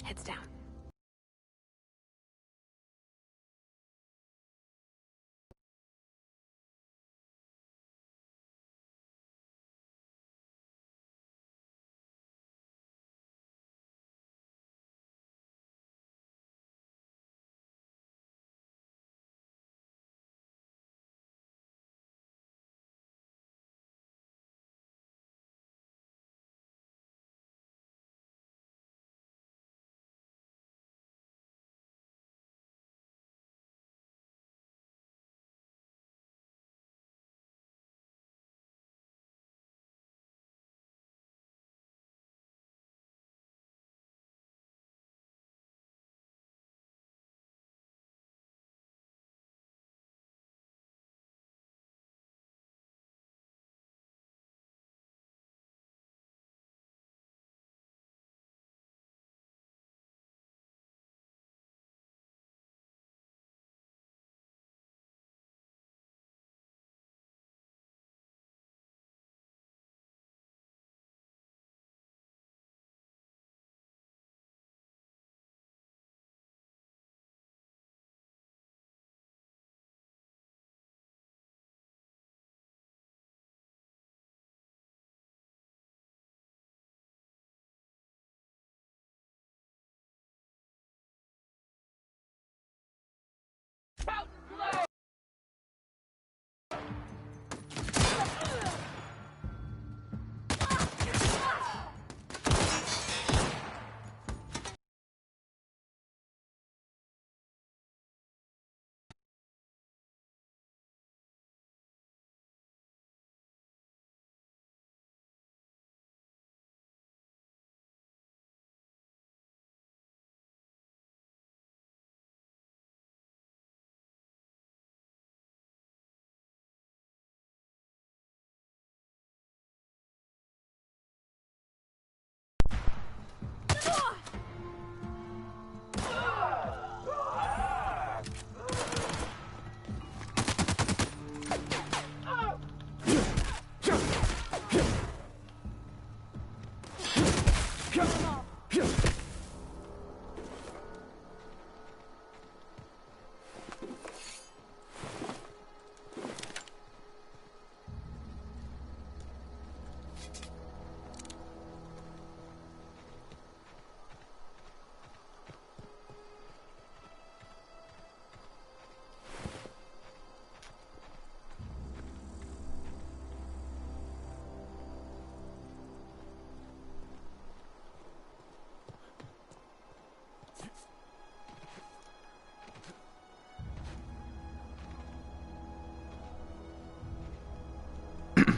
Heads down.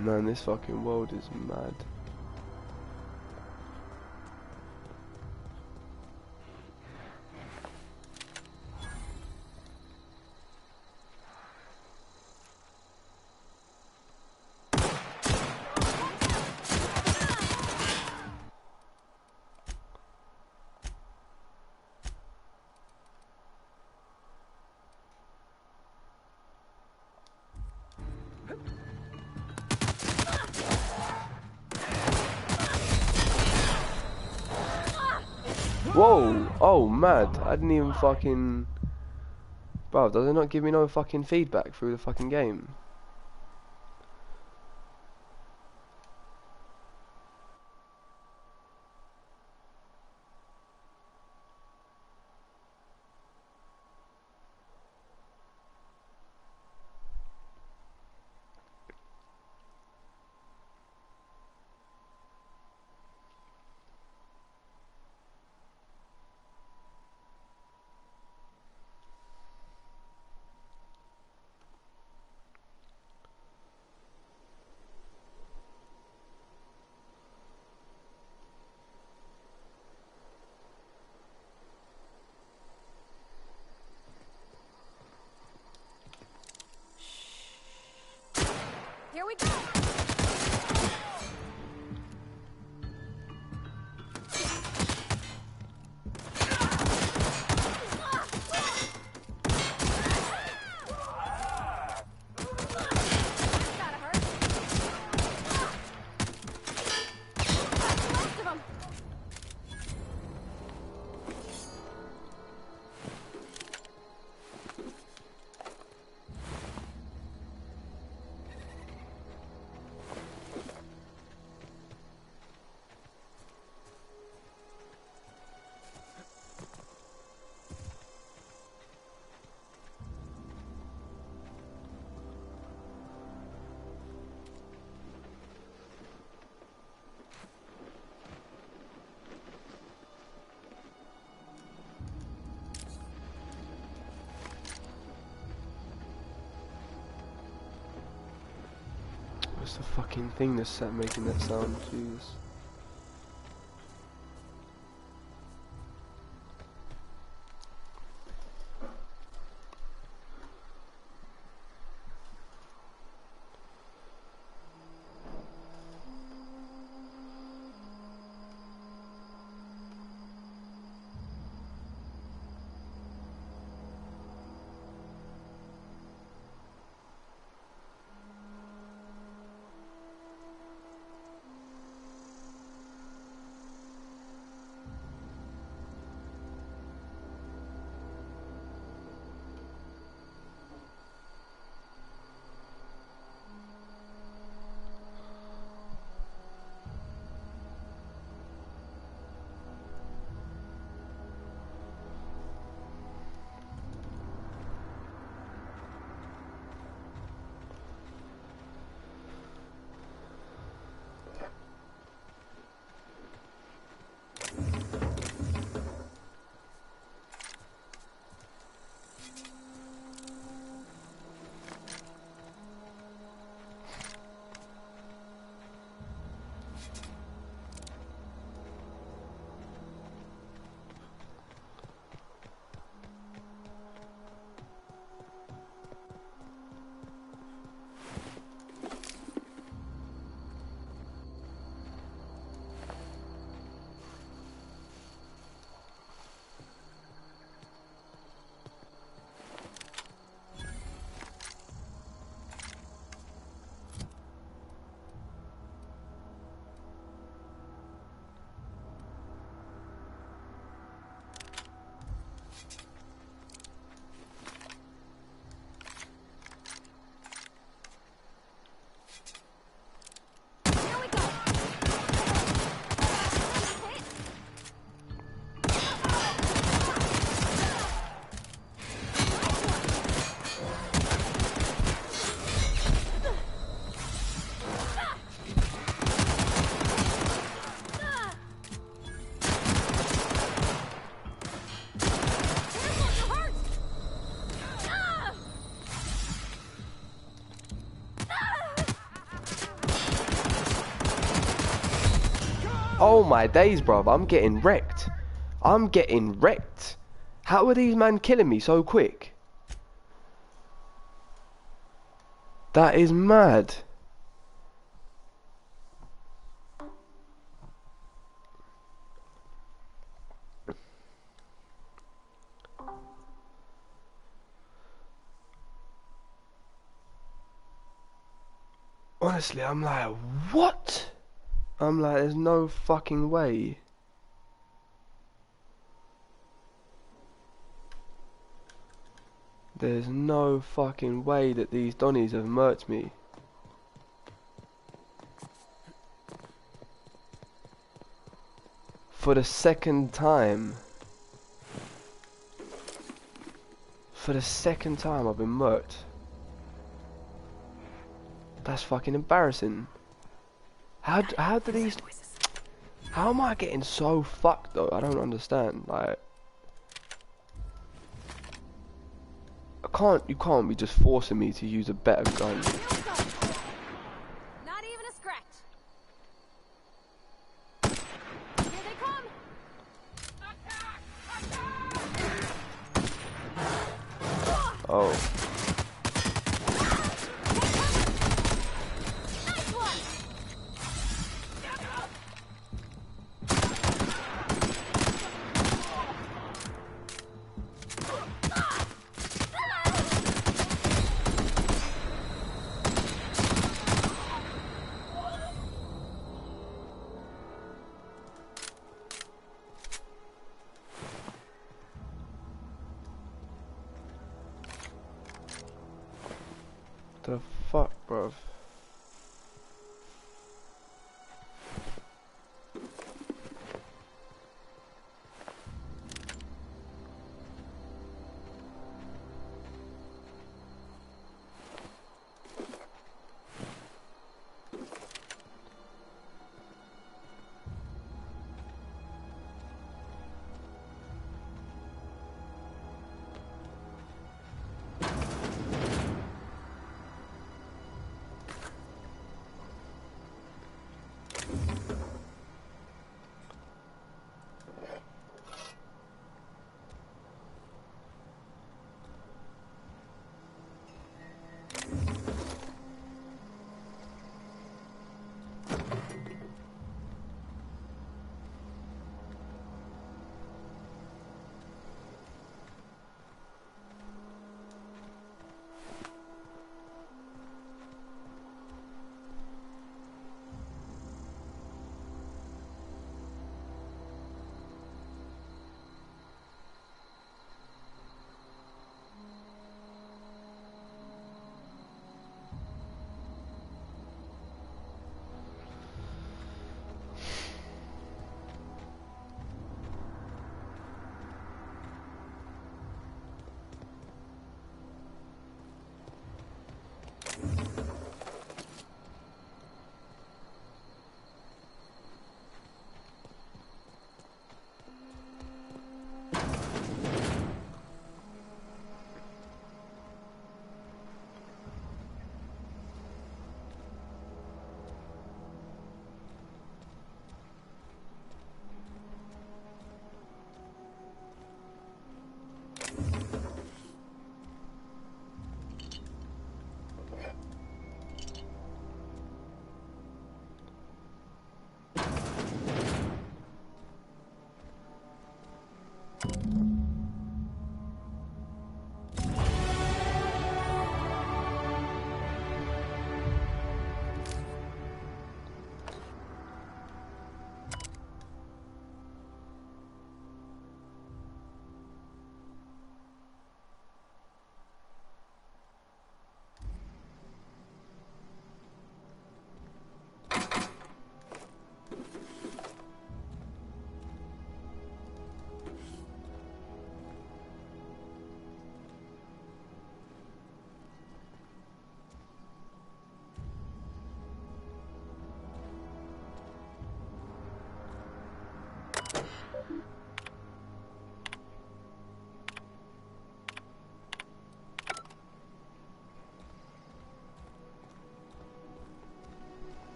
Man, this fucking world is mad. Whoa! Oh, mad. I didn't even fucking... Bro, does it not give me no fucking feedback through the fucking game? What's the fucking thing that's making that sound? Jeez. Oh my days, bruv, I'm getting wrecked. I'm getting wrecked. How are these men killing me so quick? That is mad. Honestly, I'm like, what? I'm like, there's no fucking way. There's no fucking way that these Donnies have murked me. For the second time. For the second time I've been murked. That's fucking embarrassing. How do these... How am I getting so fucked though? I don't understand. Like... You can't be just forcing me to use a better gun. Not even a scratch. Here they come. Oh. Nice one. The fuck, bruv?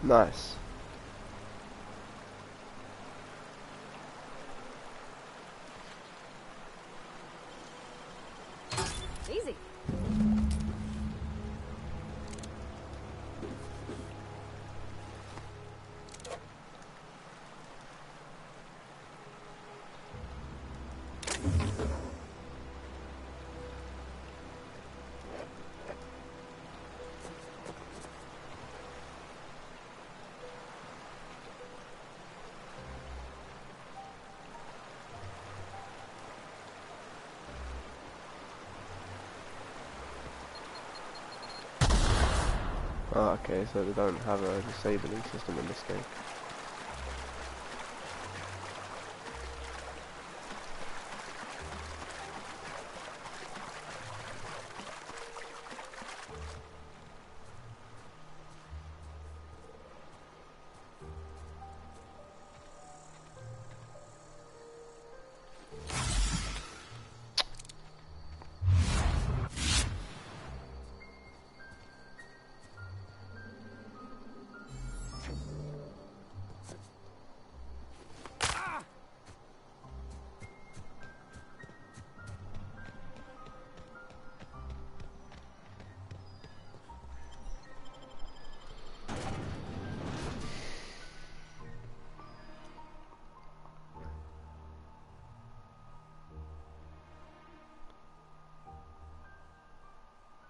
Nice. Easy. Oh, okay, so they don't have a disabling system in this game.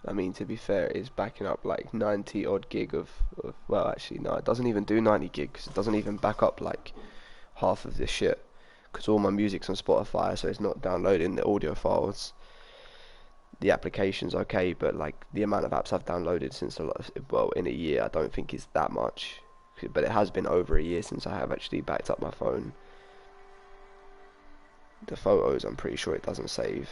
I mean, to be fair, it's backing up like 90 odd gig of well, actually, no, it doesn't even do 90 gigs. It doesn't even back up like half of this shit. Because all my music's on Spotify, so it's not downloading the audio files. The application's okay, but like the amount of apps I've downloaded since well, in a year, I don't think it's that much. But it has been over a year since I have actually backed up my phone. The photos, I'm pretty sure it doesn't save.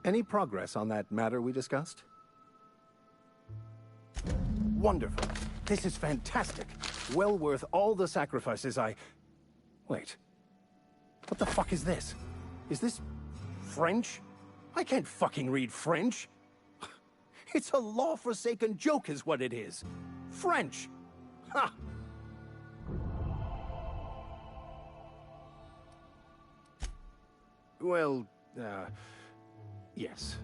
Any progress on that matter we discussed? Wonderful. This is fantastic. Well worth all the sacrifices I... Wait. What the fuck is this? Is this... French? I can't fucking read French. It's a law-forsaken joke is what it is. French. Ha! Well, yes.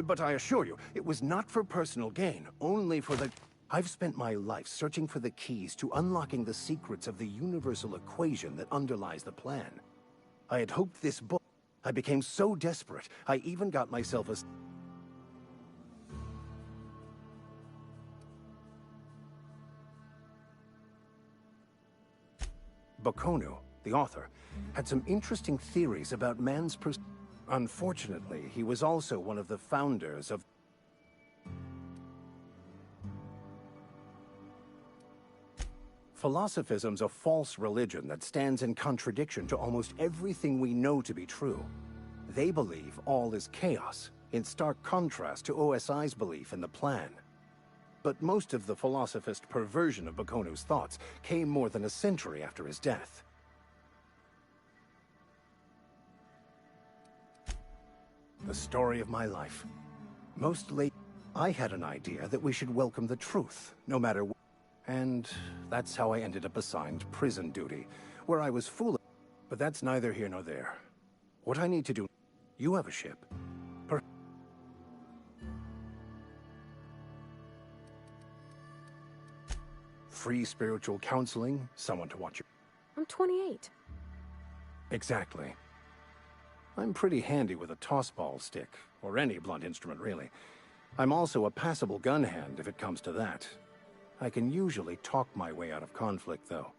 But I assure you, it was not for personal gain, only for the... I've spent my life searching for the keys to unlocking the secrets of the universal equation that underlies the plan. I had hoped this book... I became so desperate, I even got myself a... Bakonu, the author, had some interesting theories about man's Unfortunately, he was also one of the founders of... Philosophism's a false religion that stands in contradiction to almost everything we know to be true. They believe all is chaos, in stark contrast to OSI's belief in the plan. But most of the philosophist perversion of Bakonu's thoughts came more than a century after his death. The story of my life. Mostly, I had an idea that we should welcome the truth, no matter what. And that's how I ended up assigned prison duty, where I was foolish. But that's neither here nor there. What I need to do... You have a ship. free spiritual counseling, someone to watch you. I'm 28. Exactly. I'm pretty handy with a tossball stick, or any blunt instrument, really. I'm also a passable gun hand, if it comes to that. I can usually talk my way out of conflict, though.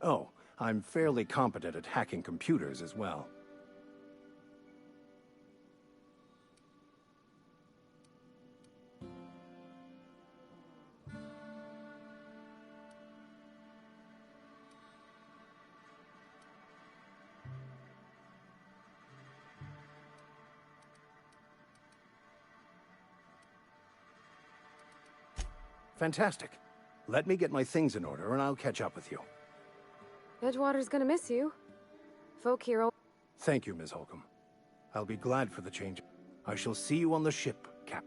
Oh, I'm fairly competent at hacking computers as well. Fantastic. Let me get my things in order and I'll catch up with you. Edgewater's gonna miss you. Folk here. Thank you, Ms. Holcomb. I'll be glad for the change. I shall see you on the ship, Cap.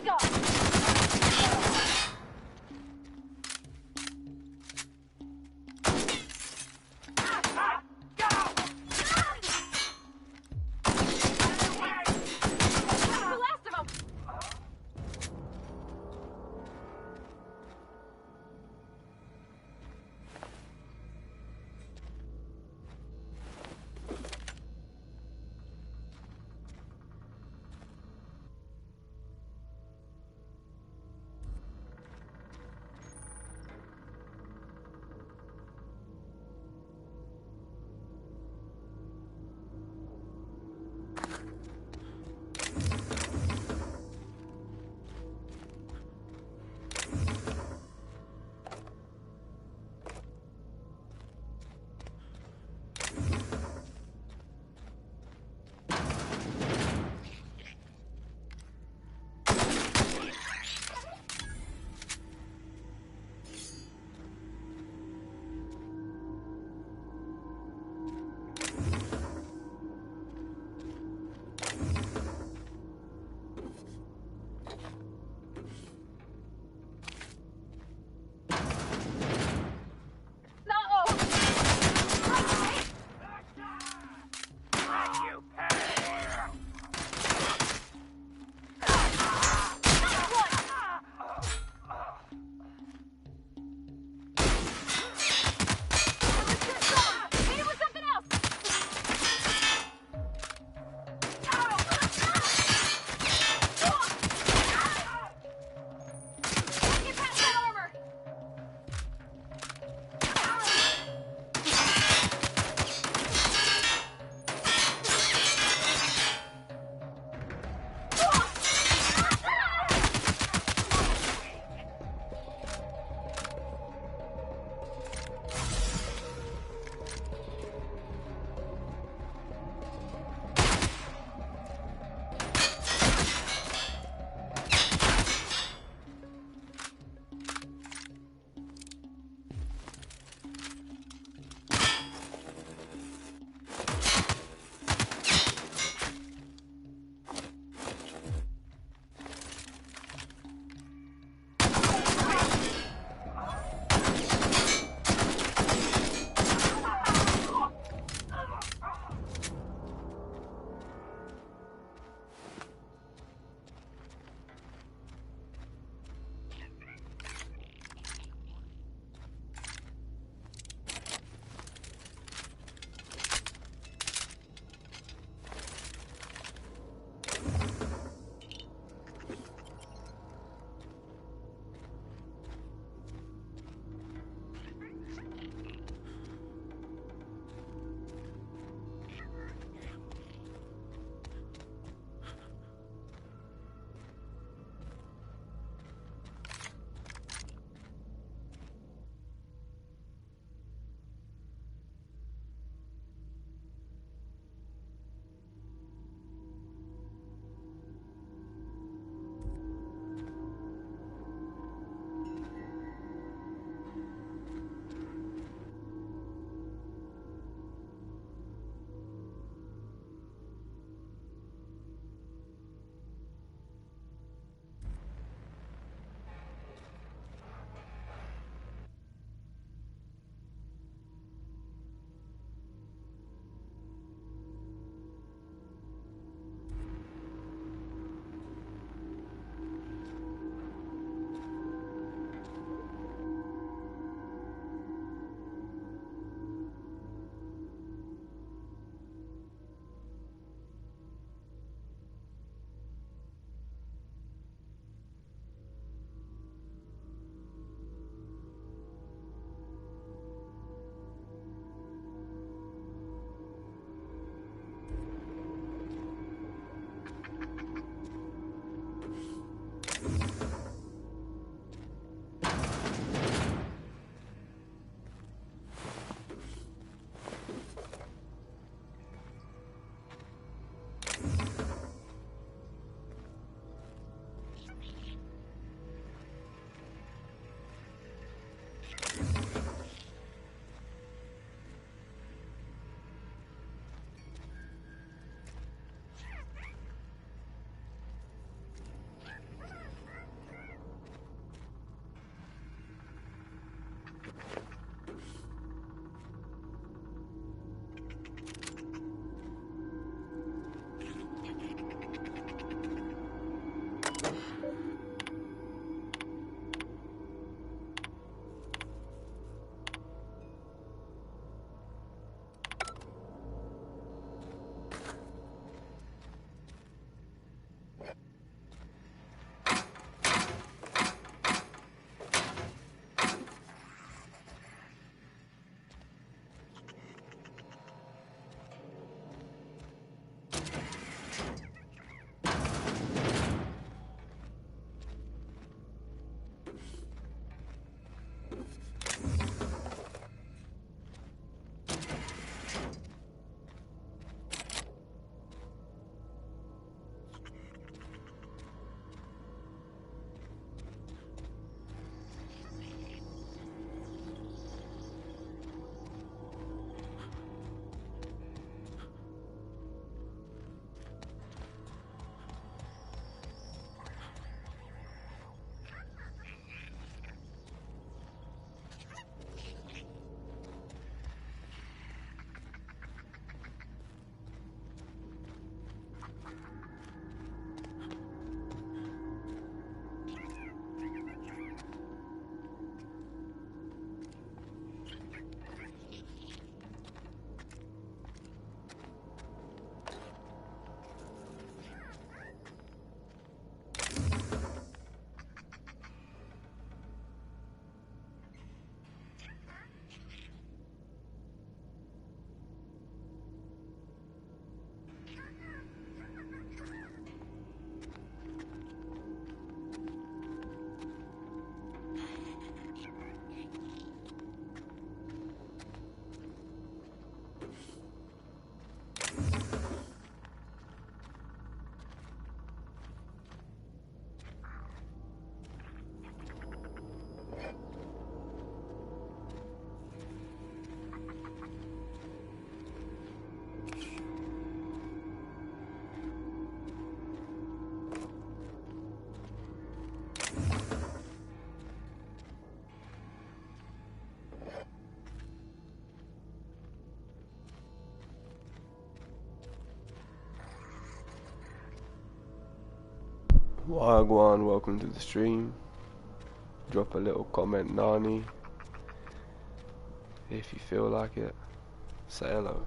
we go! The last of 'em! Wagwan, welcome to the stream. Drop a little comment, Nani, if you feel like it. Say hello.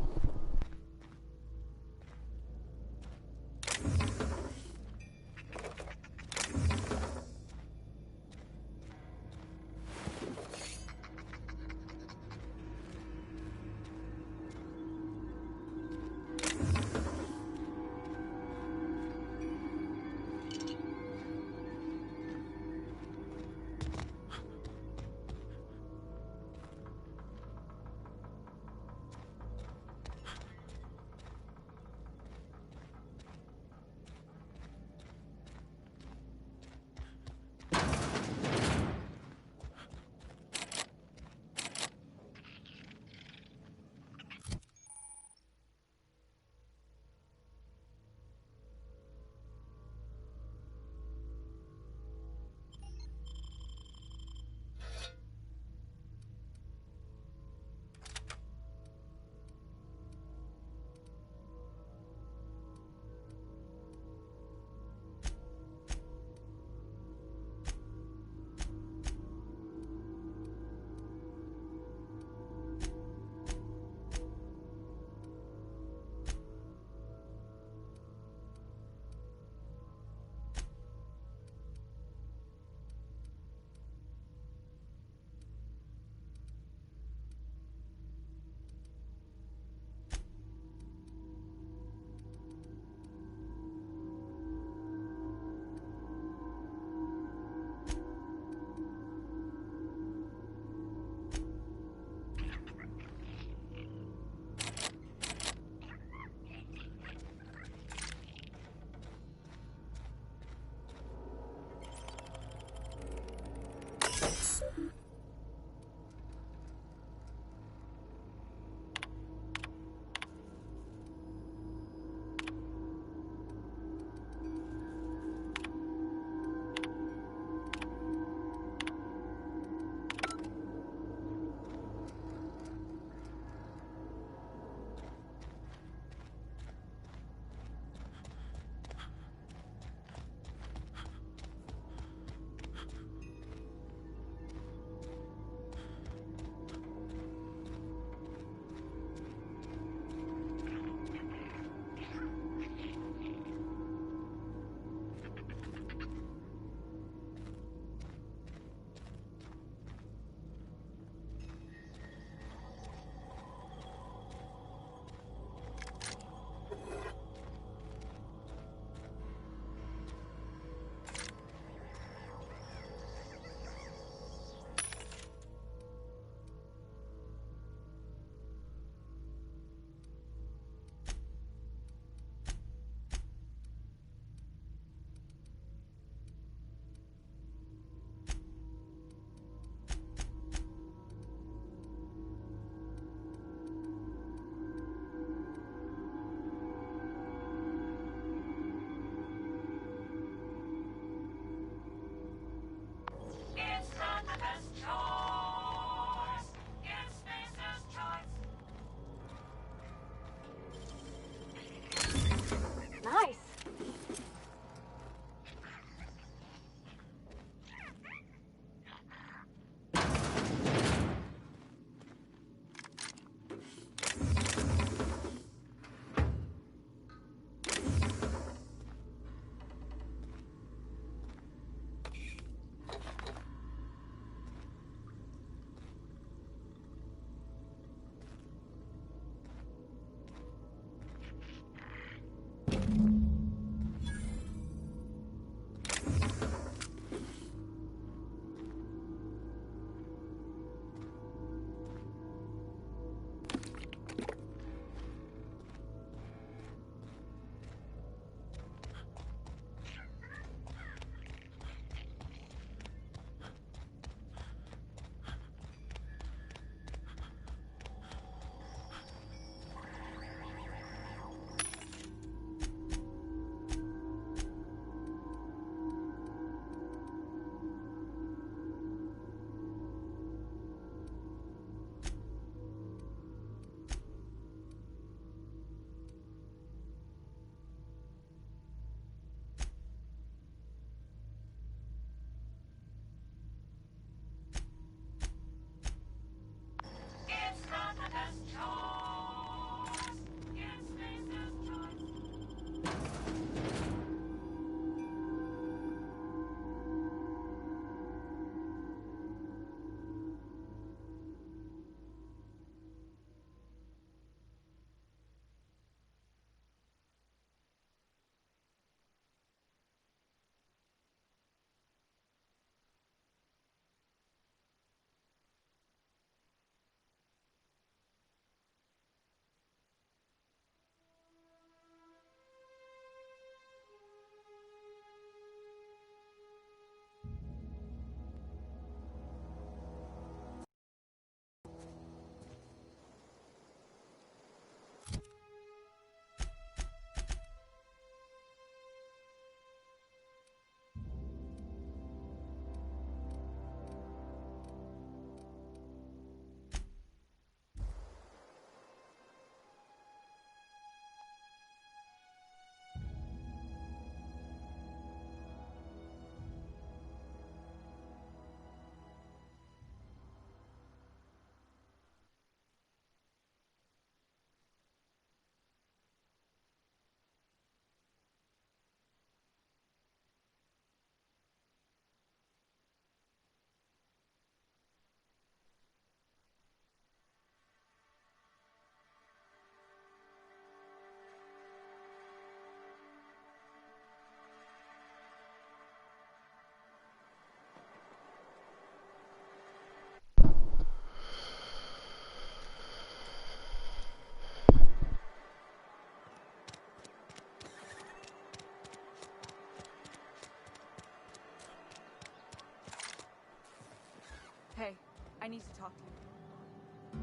I need to talk to you.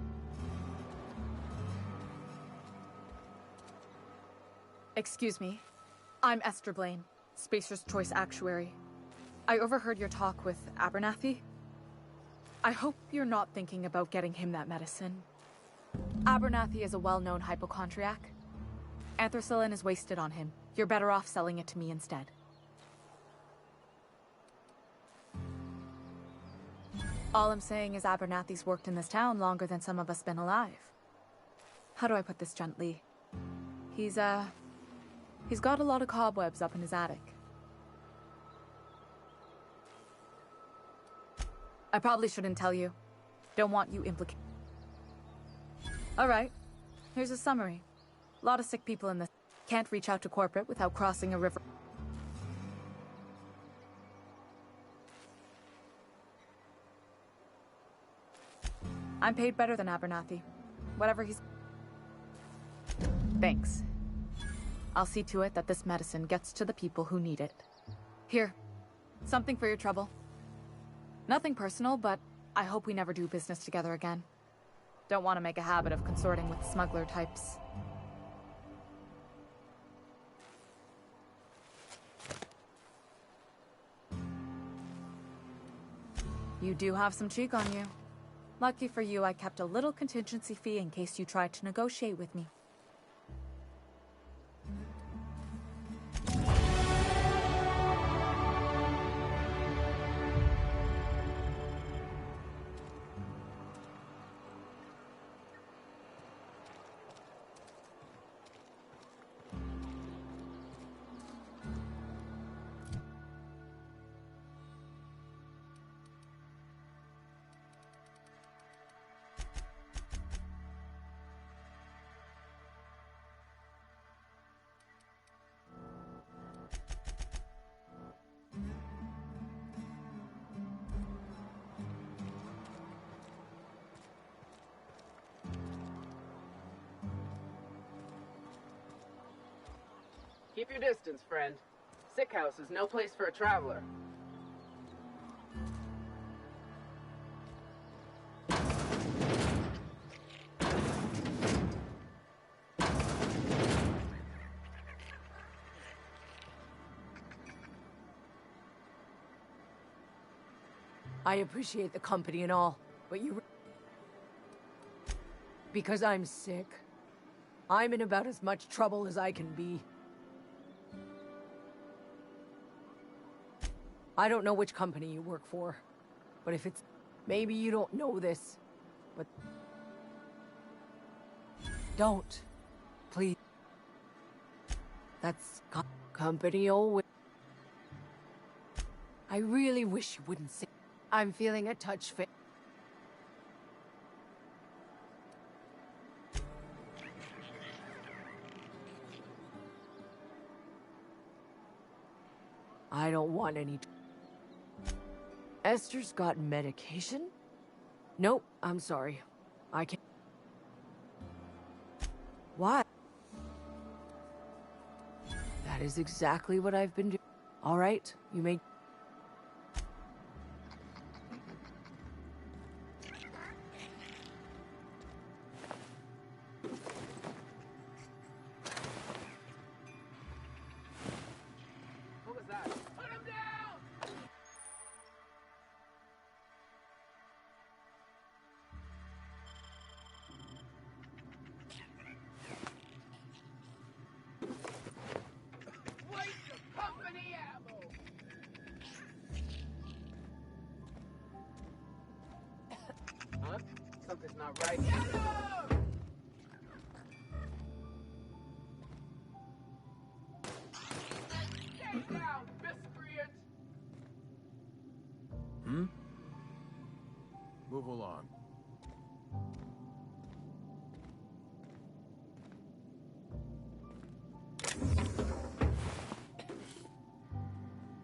Excuse me. I'm Esther Blaine, Spacer's Choice Actuary. I overheard your talk with Abernathy. I hope you're not thinking about getting him that medicine. Abernathy is a well-known hypochondriac. Anthracillin is wasted on him. You're better off selling it to me instead. All I'm saying is Abernathy's worked in this town longer than some of us been alive. How do I put this gently? He's got a lot of cobwebs up in his attic. I probably shouldn't tell you. Don't want you implicated. Alright, here's a summary. A lot of sick people in this. Can't reach out to corporate without crossing a river. I'm paid better than Abernathy. Whatever he's... Thanks. I'll see to it that this medicine gets to the people who need it. Here, something for your trouble. Nothing personal, but I hope we never do business together again. Don't want to make a habit of consorting with smuggler types. You do have some cheek on you. Lucky for you, I kept a little contingency fee in case you tried to negotiate with me. Keep your distance, friend. Sick house is no place for a traveler. I appreciate the company and all, but you... Because I'm sick, I'm in about as much trouble as I can be. I don't know which company you work for, but if it's... Maybe you don't know this, but... Don't. Please. That's... company always... I really wish you wouldn't say... I'm feeling a touch fit. I don't want any... Esther's got medication? Nope, I'm sorry. I can't... What? That is exactly what I've been doing. All right, you may... What was that? Put him down! Waste of company ammo! Huh? Something's not right. Get him! Get down, miscreant! Move along.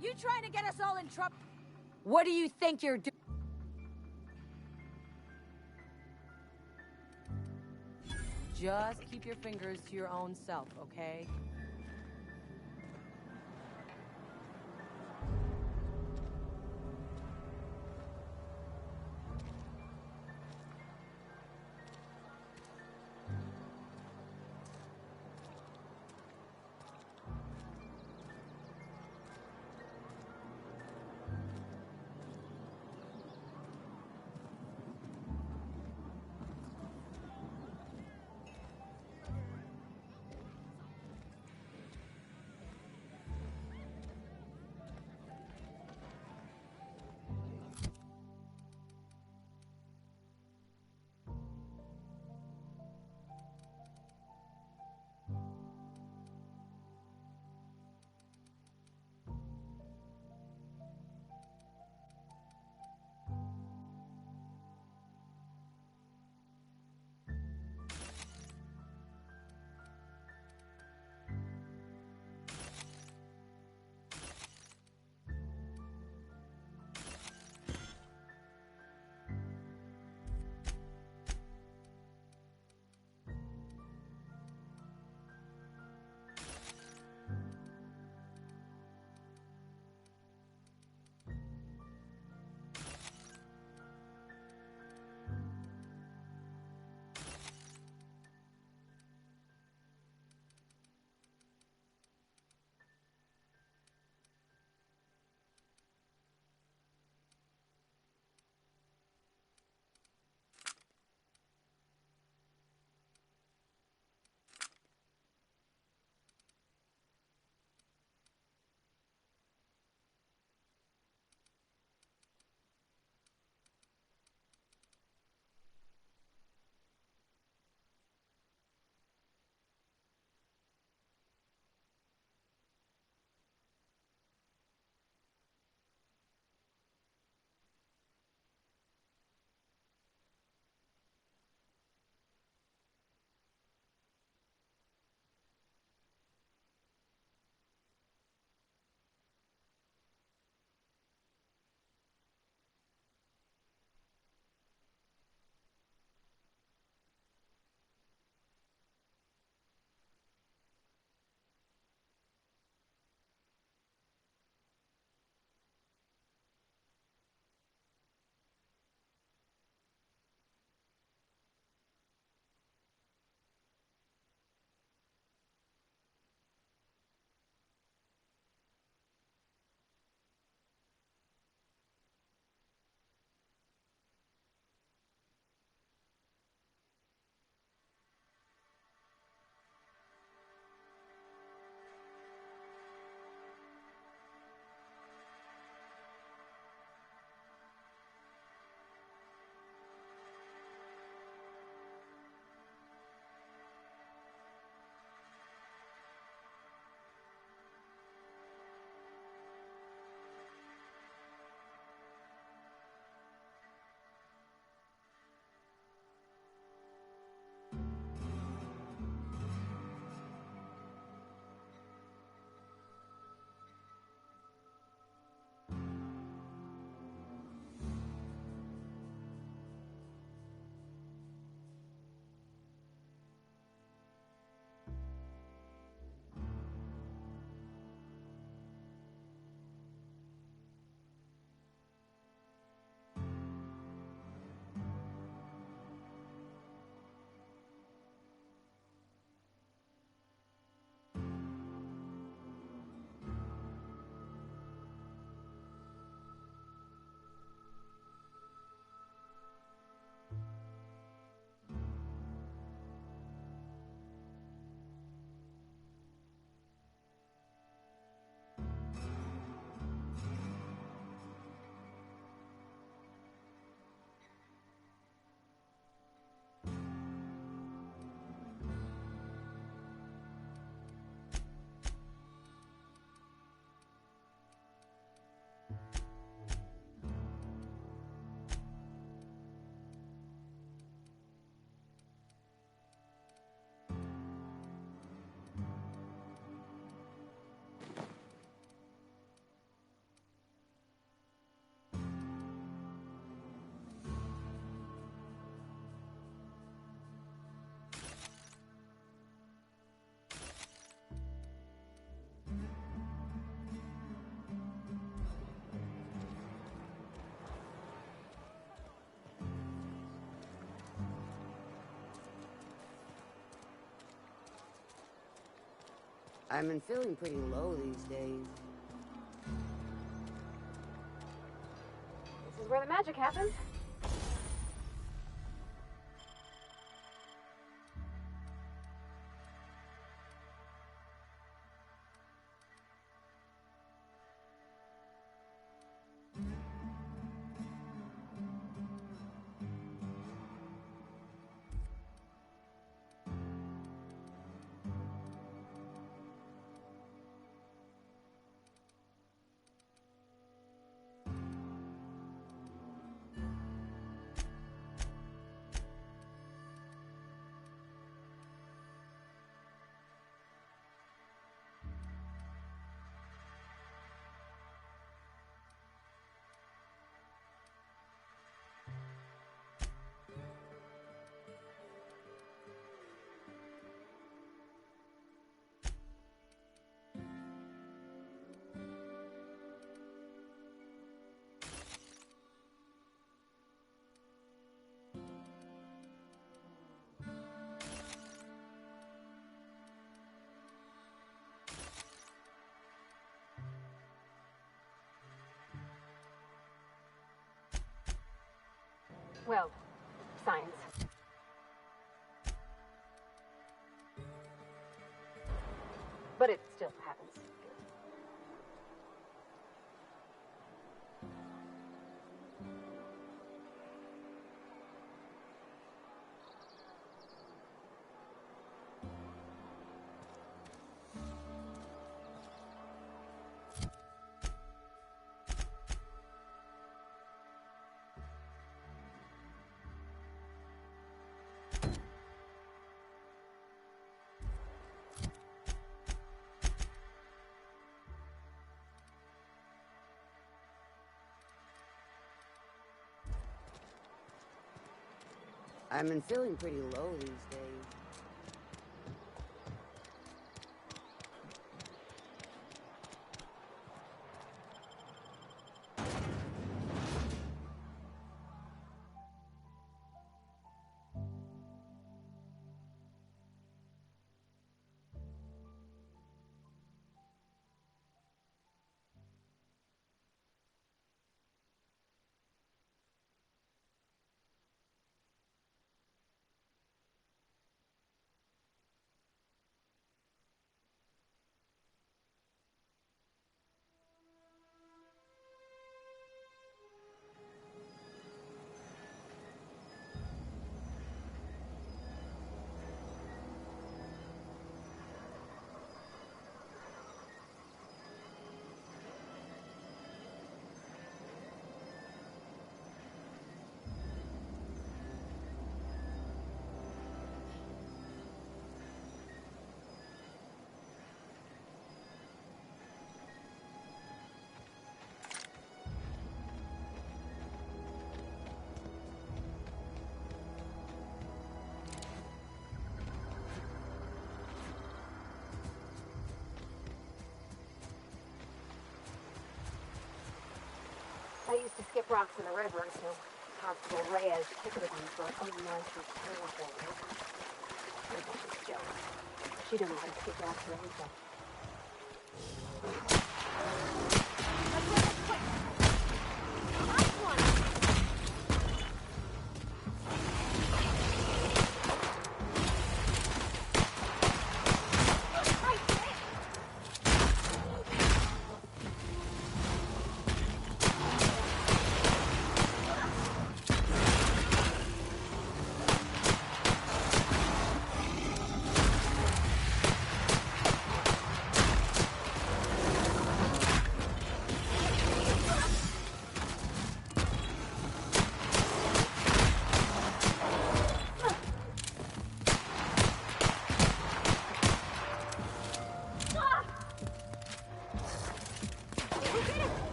You trying to get us all in trouble? What do you think you're doing? Just keep your fingers to your own self, okay? I've been feeling pretty low these days. This is where the magic happens. Well, science. But it still happens. I've been feeling pretty low these days. I used to skip rocks in the river, so Constable Reyes ticketed me for unlicensed terraforming. She's jealous. She don't know how to skip rocks or anything. Nice one!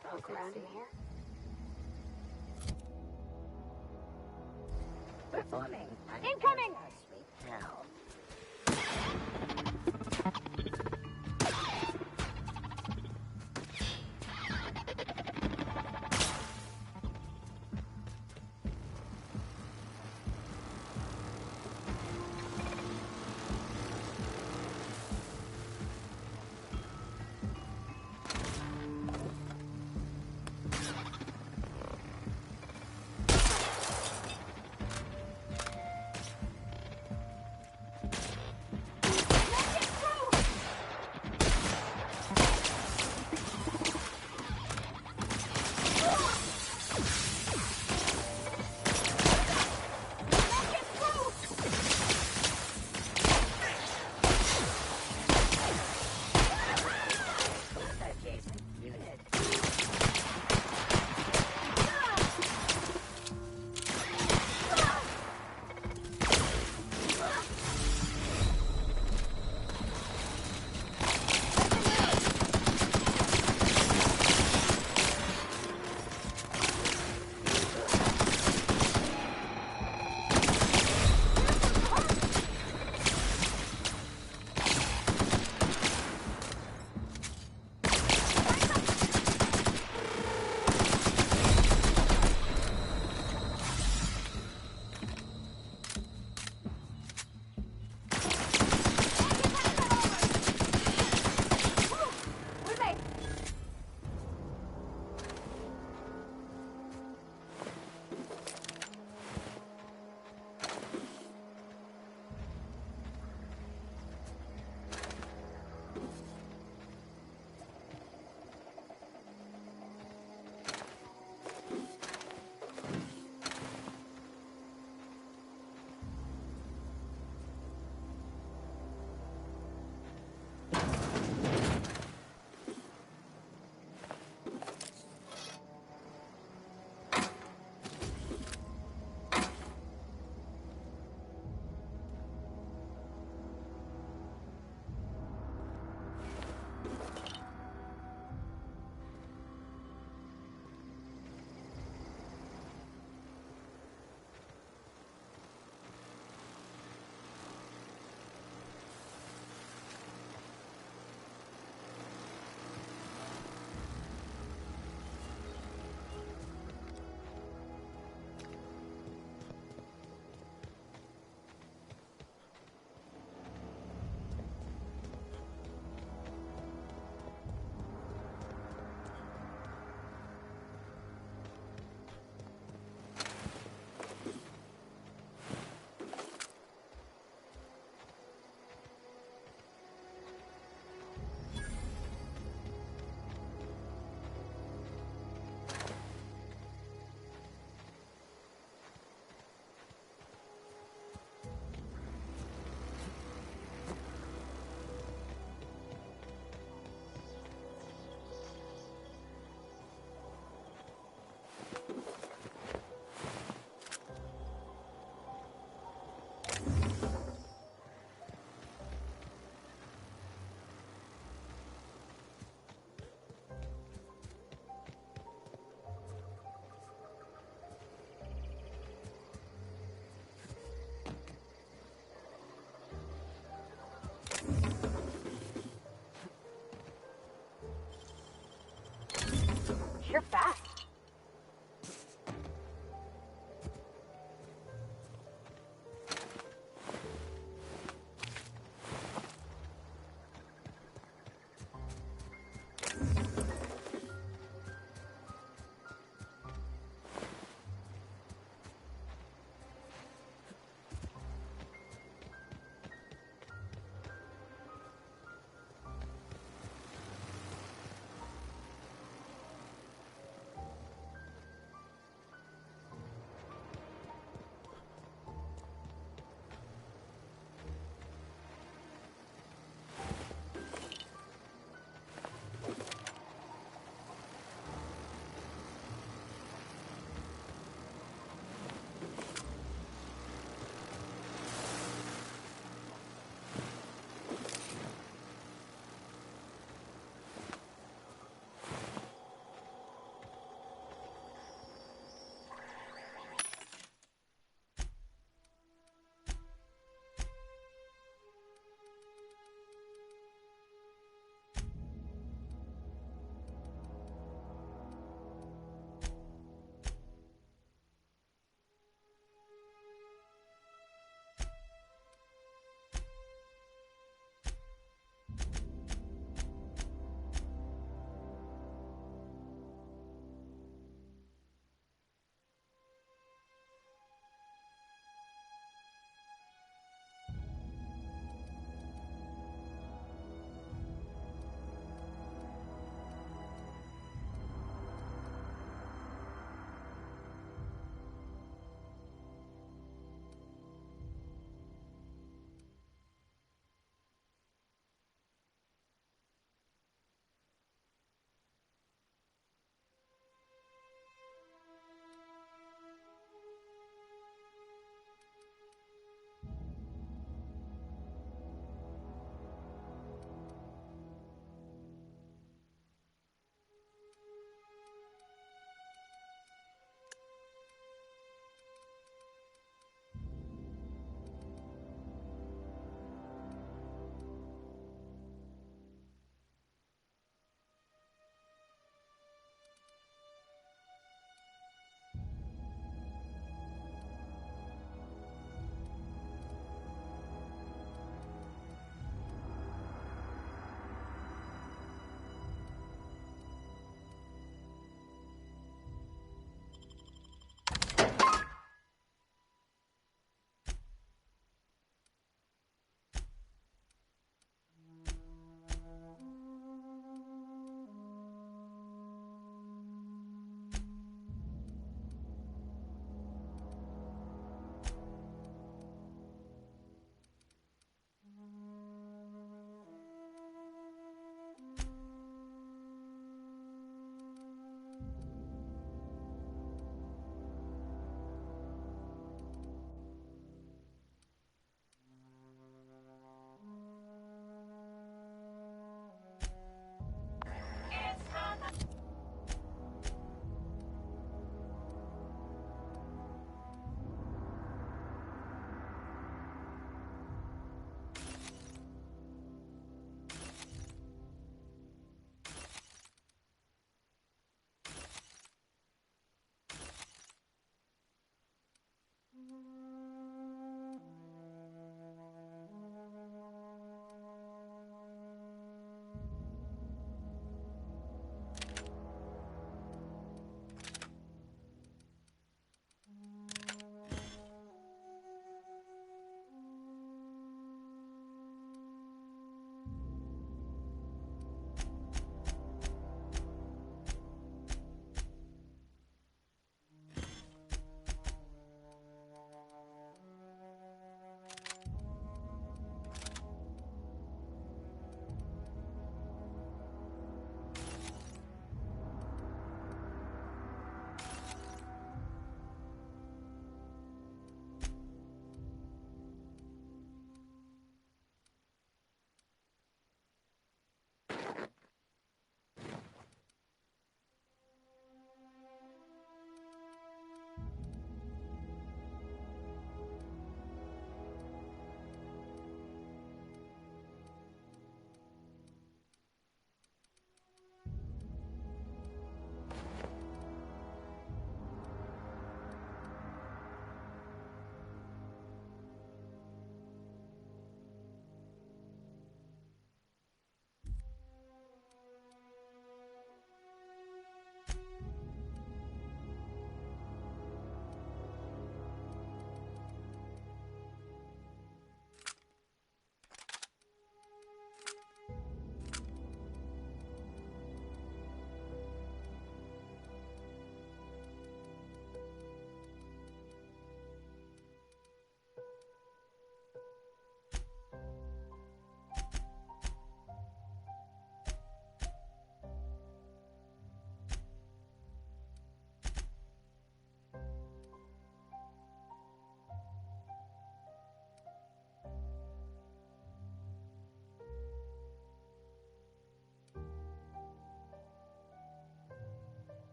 to poke around in here? Performing. Incoming! Sweet hell.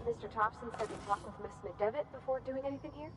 Mr. Thompson said to talk with Miss McDevitt before doing anything here?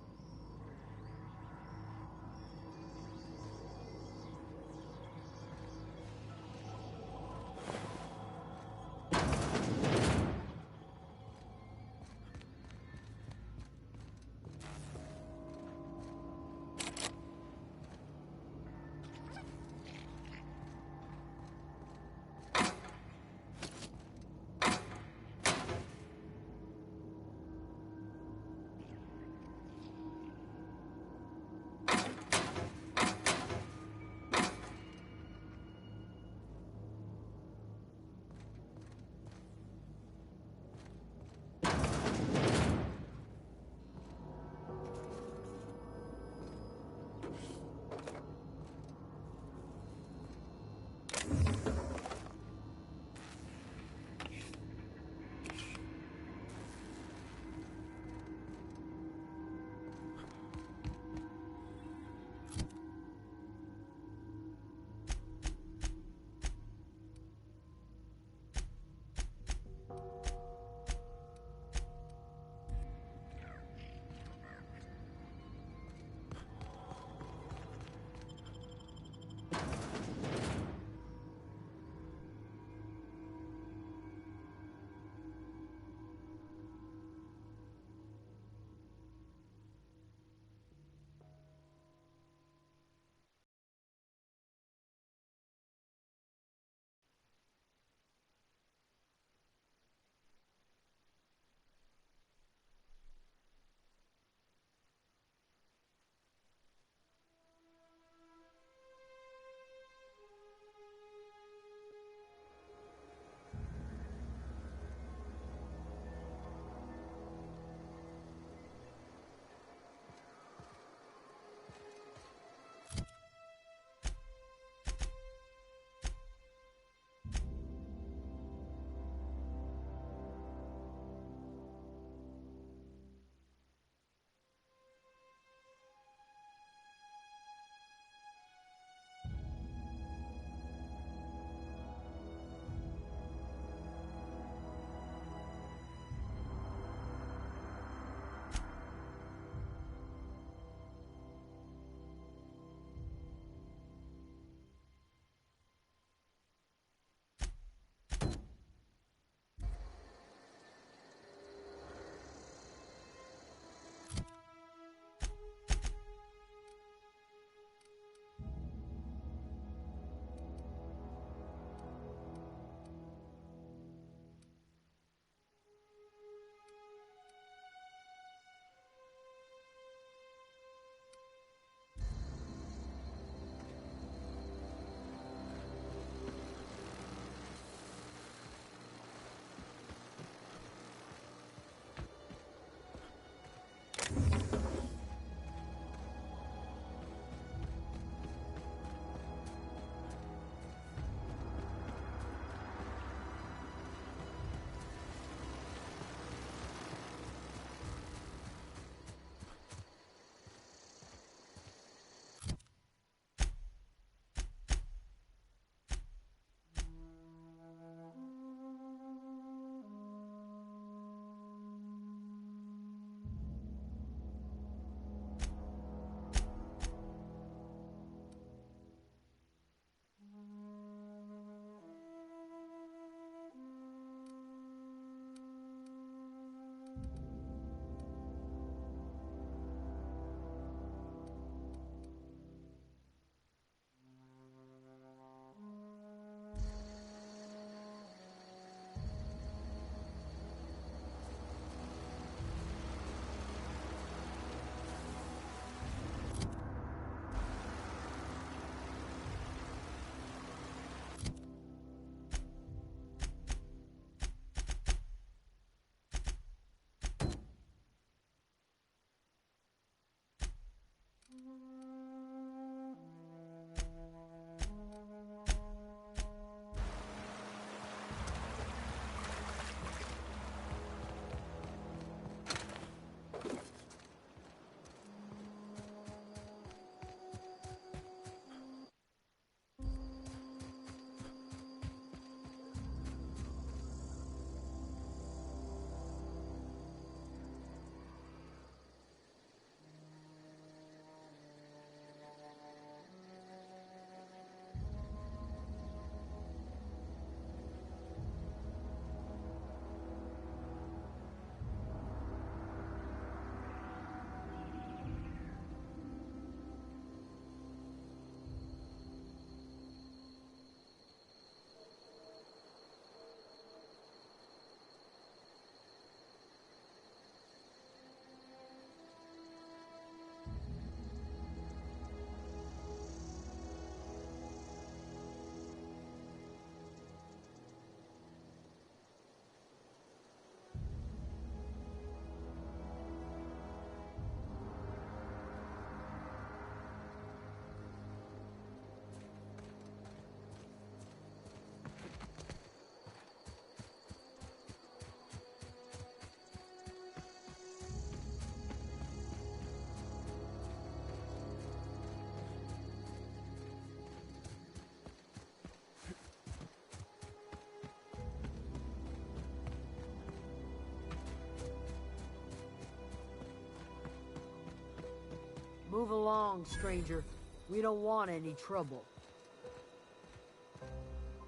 Move along, stranger. We don't want any trouble.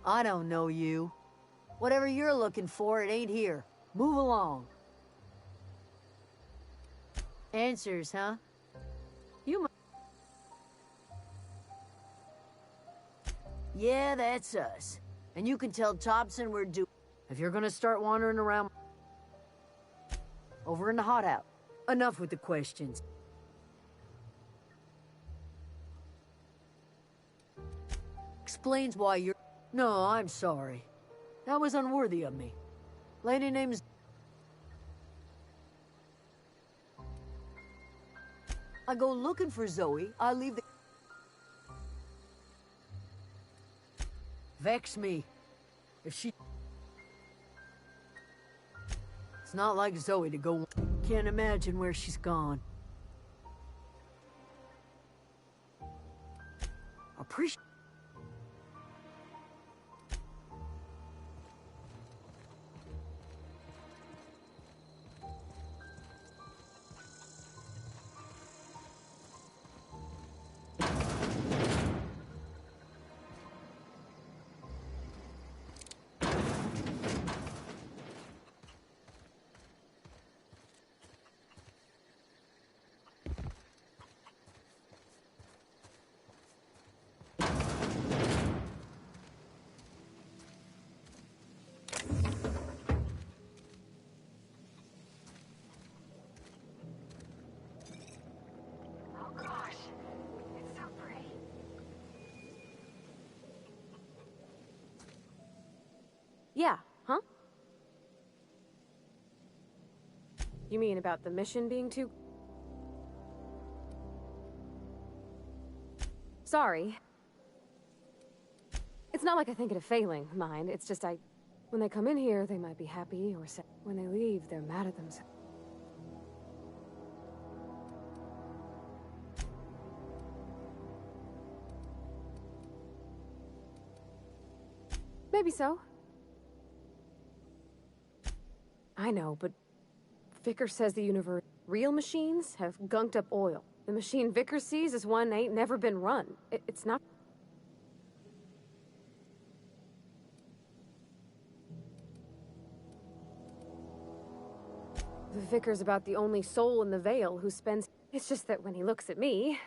I don't know you. Whatever you're looking for, it ain't here. Move along. Answers, huh? You mu- Yeah, that's us. And you can tell Thompson we're due. If you're gonna start wandering around... Over in the hot out. Enough with the questions. Explains why you're... No, I'm sorry. That was unworthy of me. Lady name's... I go looking for Zoe, I leave the... Vex me. If she... It's not like Zoe to go... Can't imagine where she's gone. Appreciate... Oh gosh, it's so pretty. Yeah, huh? You mean about the mission being too... Sorry. It's not like I think it a failing, mind. It's just when they come in here, they might be happy or sad. When they leave, they're mad at themselves. Maybe so. I know, but Vickers says the universe... Real machines have gunked up oil. The machine Vickers sees is one ain't never been run. It's not... The Vickers about the only soul in the Vale who spends... It's just that when he looks at me...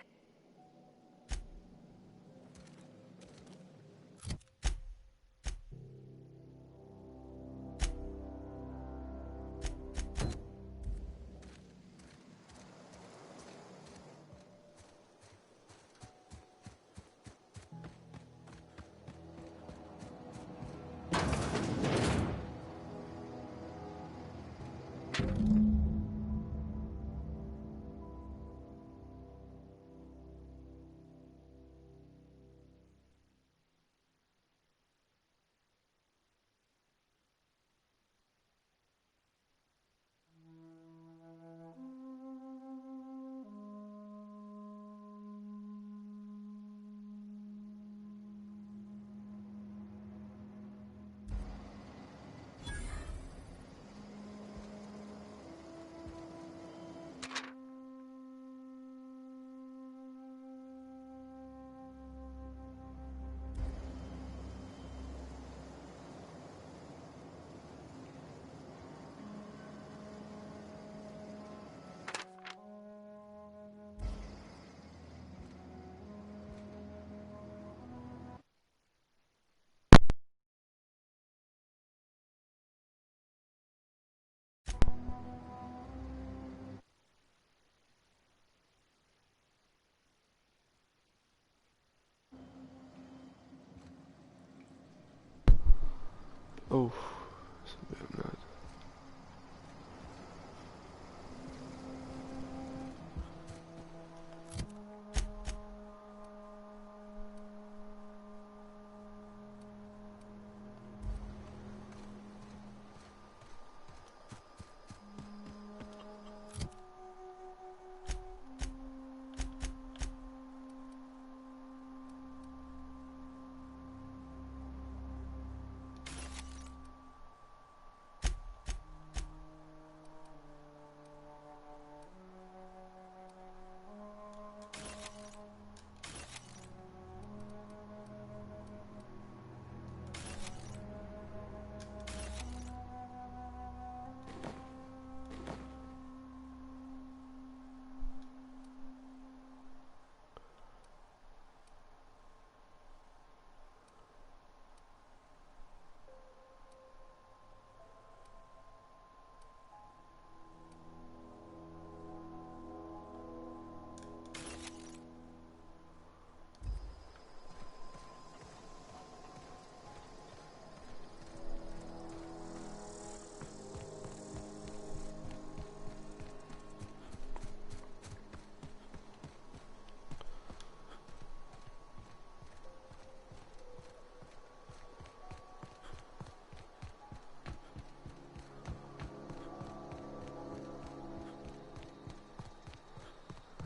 Oh, it's a bit mad.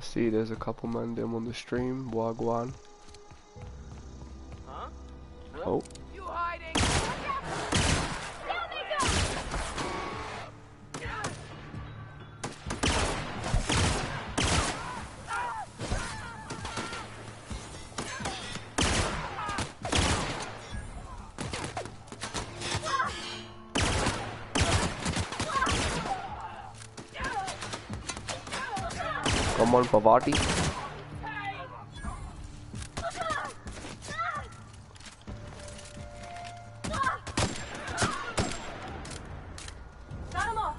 See, there's a couple man them on the stream. Wagwan. Huh? Oh. You hiding? Down they go! Come on, Pavati. Got 'em all!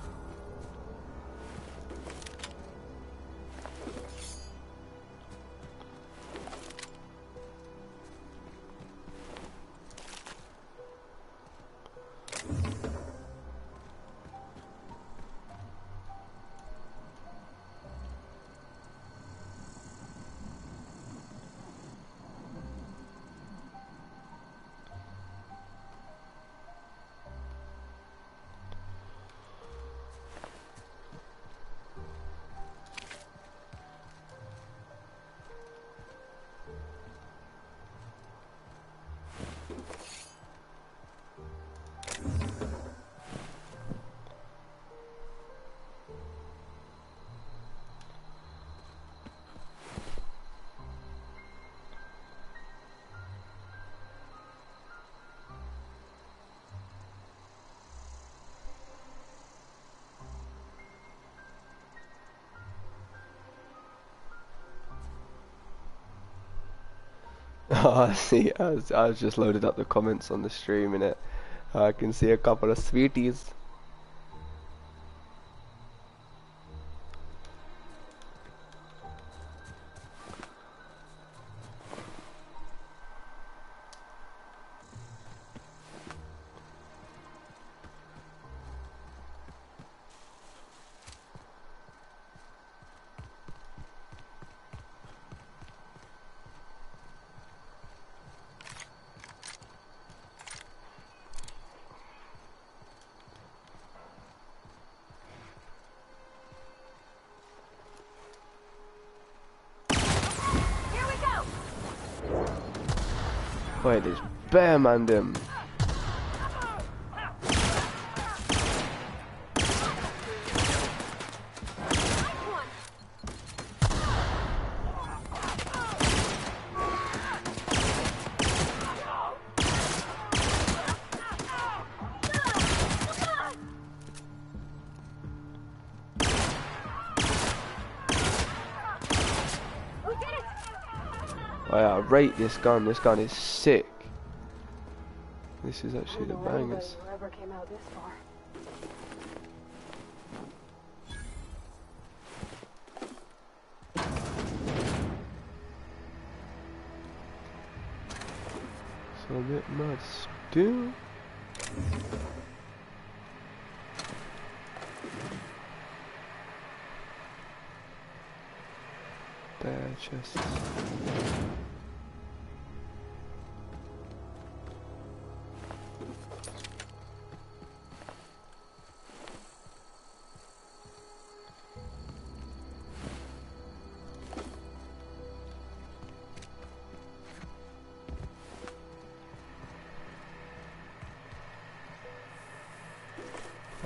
Oh, I see. I was just loaded up the comments on the stream in it. I can see a couple of sweeties. Here we go! Wait, there's bear man them. Oh yeah, I rate this gun. This gun is sick. This is actually the bangers. Whoever came out this far. So a bit mad still. Bare chests.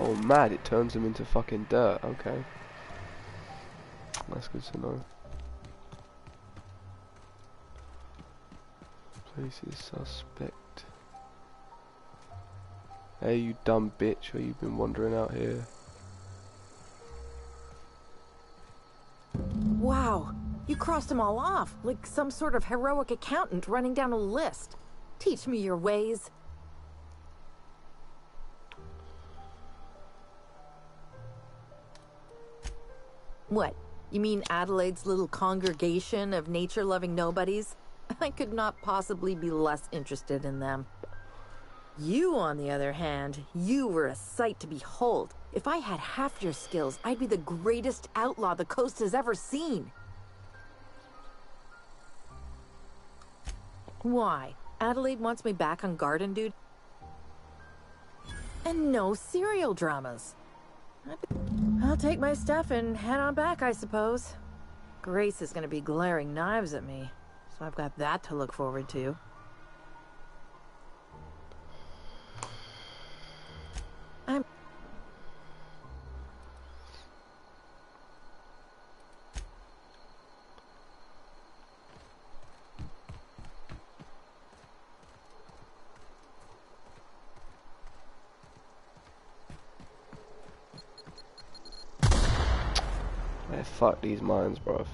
Oh mad, it turns them into fucking dirt, okay. That's good to know. Place is suspect. Hey you dumb bitch, where you been wandering out here? Wow, you crossed them all off, like some sort of heroic accountant running down a list. Teach me your ways. What? You mean Adelaide's little congregation of nature-loving nobodies? I could not possibly be less interested in them. You, on the other hand, you were a sight to behold. If I had half your skills, I'd be the greatest outlaw the coast has ever seen. Why? Adelaide wants me back on Garden Dude? And no serial dramas. I'll take my stuff and head on back, I suppose. Grace is going to be glaring knives at me, so I've got that to look forward to. Hey, fuck these mines, bruv.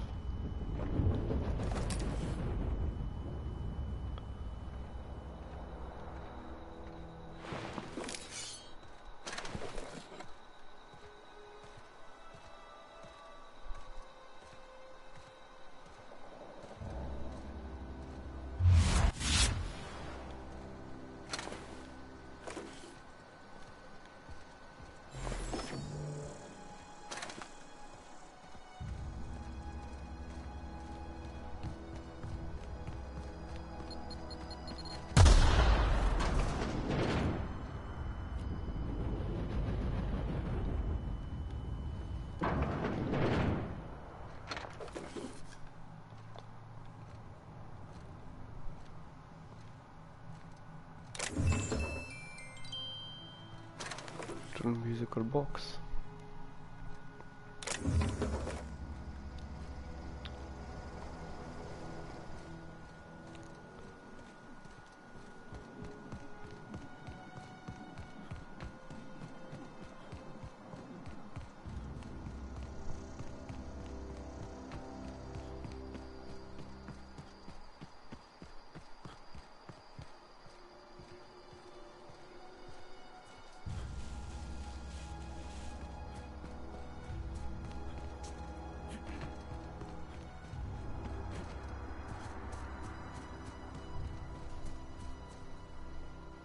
Musical box.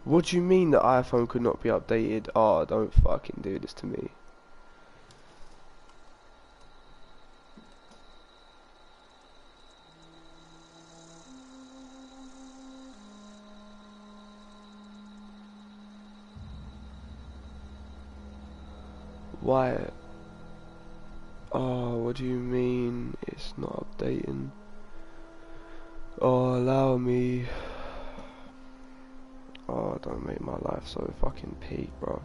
What do you mean the iPhone could not be updated? Oh, don't fucking do this to me. Why? Oh, what do you mean it's not updating? Oh, allow me. Oh, don't make my life so fucking peak, bruv.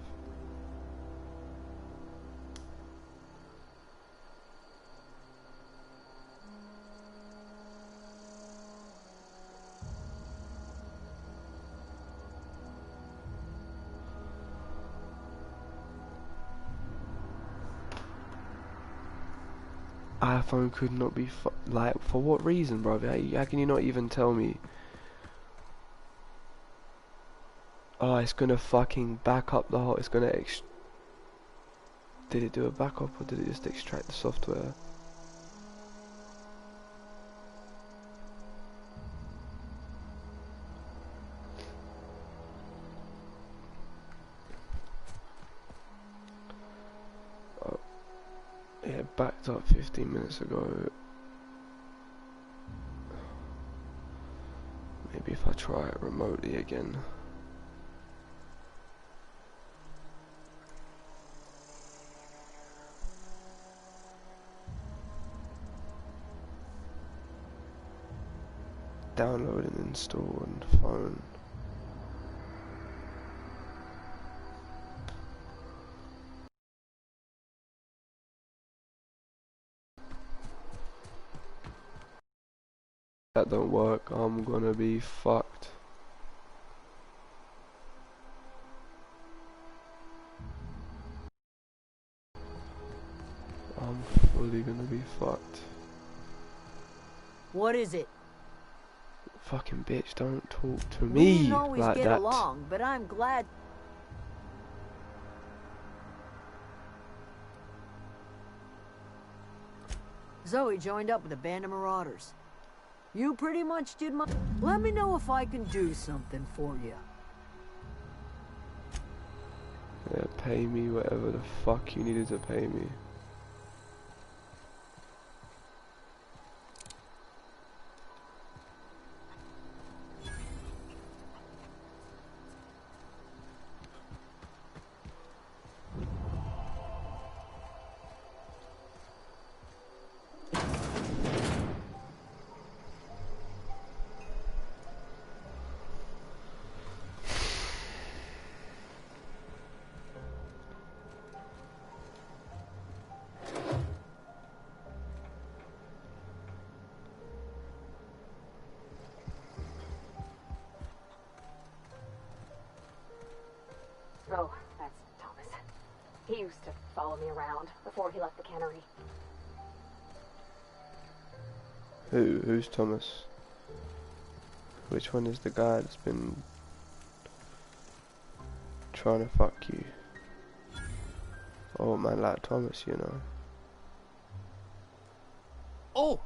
iPhone could not be like, for what reason, bruv? How can you not even tell me? Oh, it's gonna fucking back up the whole. It's gonna did it do a backup or did it just extract the software? Oh, yeah, it backed up 15 minutes ago. Maybe if I try it remotely again. Download and install on the phone. That don't work, I'm gonna be fucked. I'm fully gonna be fucked. What is it? Fucking bitch, don't talk to We me didn't always like get that. along, but I'm glad. Zoe joined up with a band of marauders. You pretty much did my... Let me know if I can do something for you. Yeah, pay me whatever the fuck you needed to pay me. He used to follow me around before he left the cannery. Who's Thomas? Which one is the guy that's been trying to fuck you? Oh man, like Thomas, you know. Oh,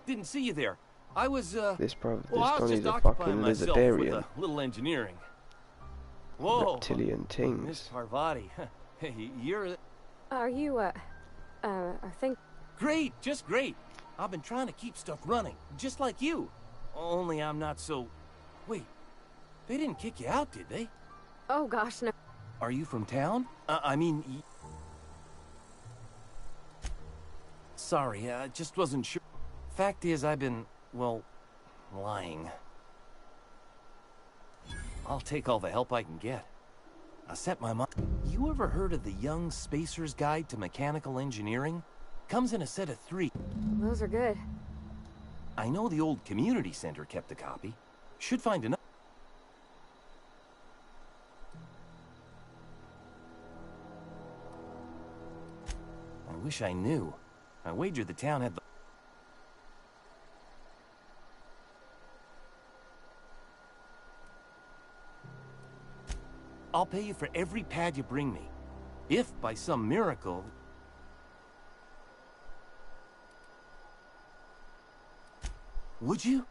didn't see you there. I was, This bro, well, I was Donnie's just a occupying fucking myself with lizardarian. a little engineering. Whoa, Reptilian things. Miss Parvati. Hey, you're... Are you, I think... Great, just great. I've been trying to keep stuff running, just like you. Only I'm not so... Wait, they didn't kick you out, did they? Oh gosh, no. Are you from town? I mean... Sorry, I just wasn't sure. Fact is, I've been, well, lying. I'll take all the help I can get. I set my mind... You ever heard of the Young Spacer's Guide to Mechanical Engineering? Comes in a set of 3. Those are good. I know the old community center kept a copy. Should find enough. I wish I knew. I wager the town had the... I'll pay you for every pad you bring me. If, by some miracle... Would you?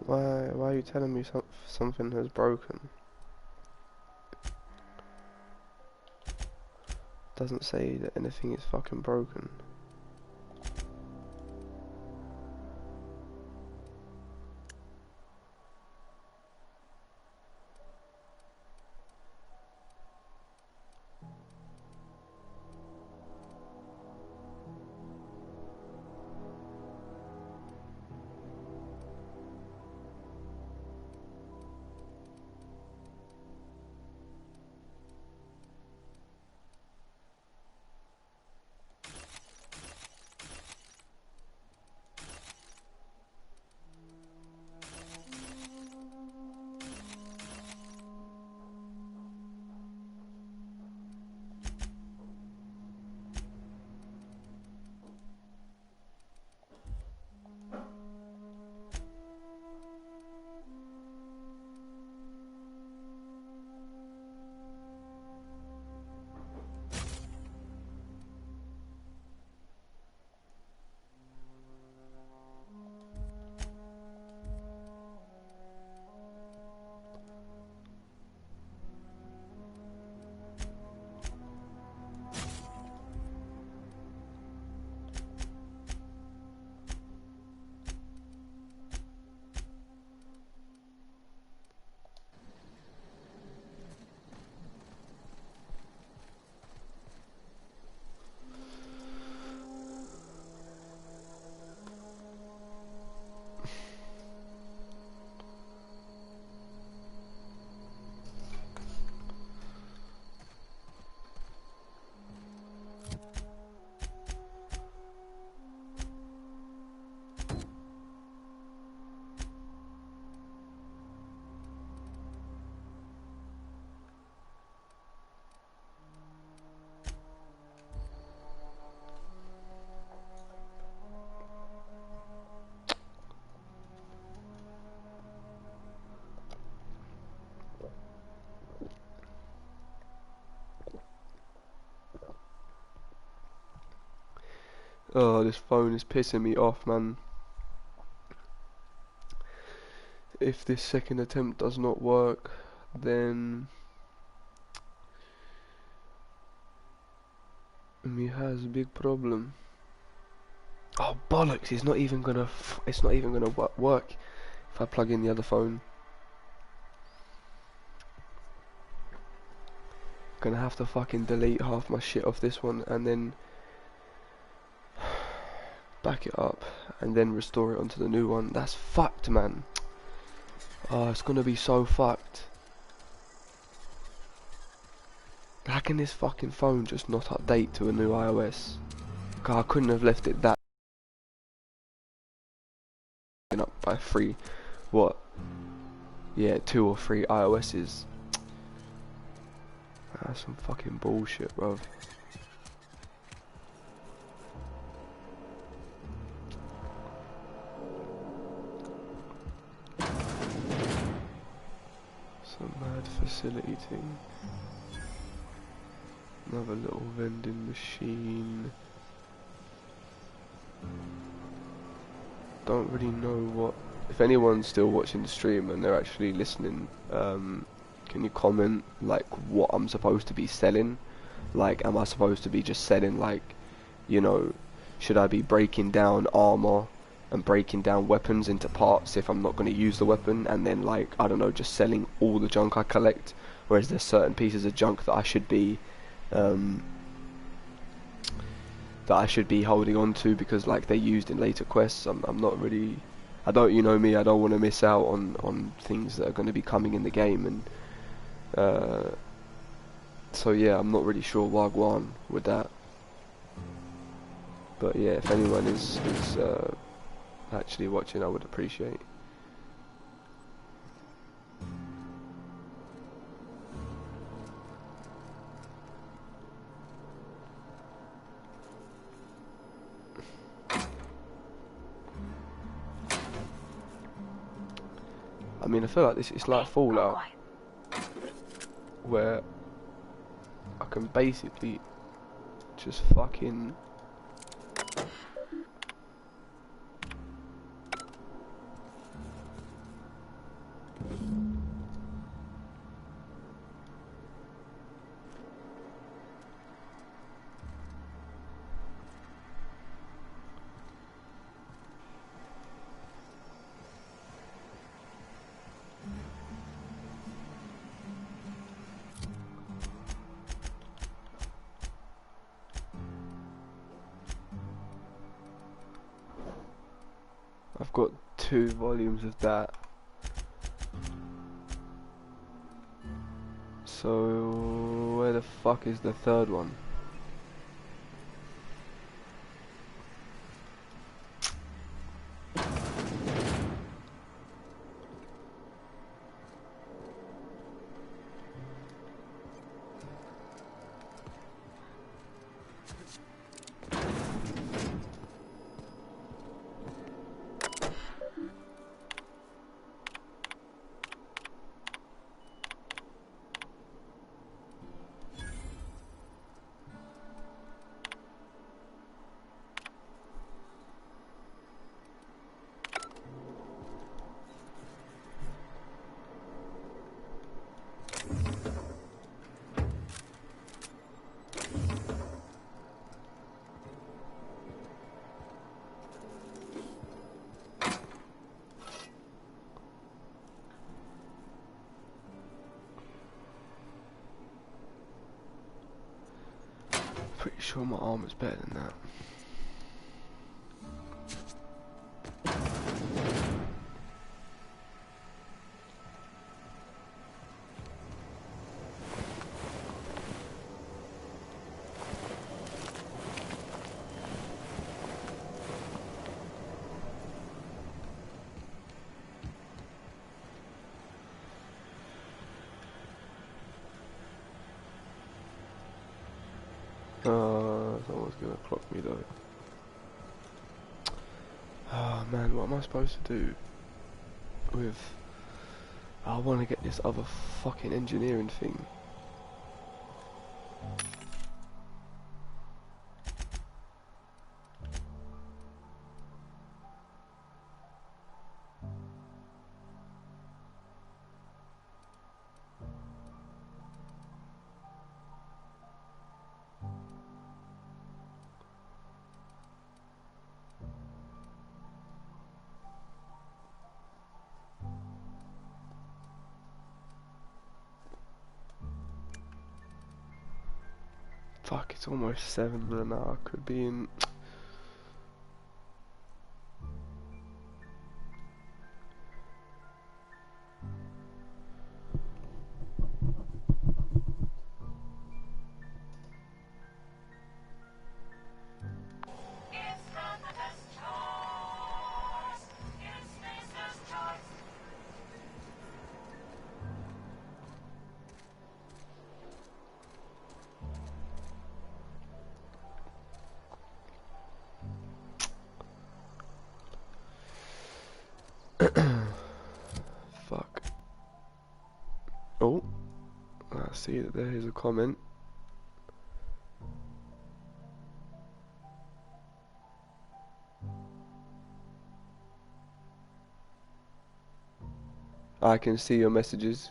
Why are you telling me something has broken? Doesn't say that anything is fucking broken. Oh, this phone is pissing me off, man. If this second attempt does not work, then me has a big problem. Oh bollocks! It's not even gonna work if I plug in the other phone. Gonna have to fucking delete half my shit off this one and then back it up and then restore it onto the new one. That's fucked, man. Oh, it's gonna be so fucked. How can this fucking phone just not update to a new iOS? God, I couldn't have left it that up by 3, what? Yeah, 2 or 3 iOS's. That's some fucking bullshit, bro. Some mad facility thing. Another little vending machine. Don't really know what. If anyone's still watching the stream and they're actually listening, can you comment like what I'm supposed to be selling? Like, am I supposed to be just selling, like, you know, should I be breaking down armor and breaking down weapons into parts if I'm not going to use the weapon, and then, like, I don't know, just selling all the junk I collect? Whereas there's certain pieces of junk that I should be holding on to because, like, they're used in later quests. I'm not really, I don't, you know me, I don't want to miss out on things that are going to be coming in the game, and so yeah, I'm not really sure Wagwan with that. But yeah, if anyone is actually watching, I would appreciate. I mean, I feel like this, it's like Fallout, where I can basically just fucking I've got 2 volumes of that. So where the fuck is the 3rd one? Pretty sure my armor's better than that. Someone's gonna clock me though. Oh man, what am I supposed to do with... I want to get this other fucking engineering thing. Fuck, it's almost 7 now. I could be in. Fuck. Oh, I see that there is a comment. I can see your messages.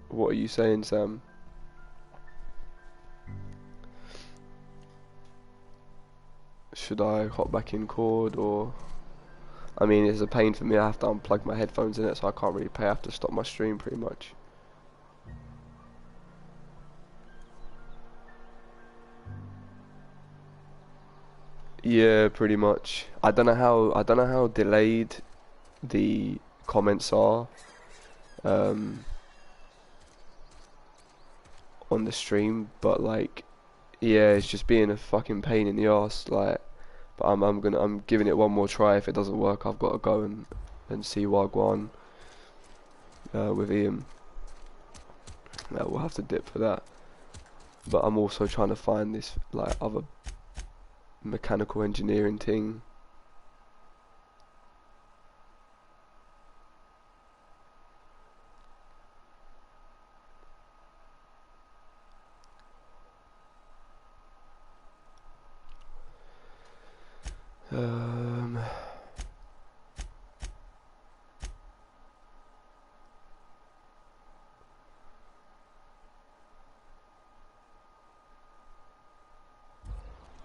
What are you saying, Sam? Should I hop back in Cord, or... I mean, it's a pain for me. I have to unplug my headphones in it, so I can't really play. I have to stop my stream pretty much. Yeah, pretty much. I don't know how delayed the comments are on the stream, but like, yeah, it's just being a fucking pain in the arse. Like, but I'm giving it one more try. If it doesn't work, I've got to go and see Wagwan with Ian. We'll have to dip for that. But I'm also trying to find this like other mechanical engineering thing.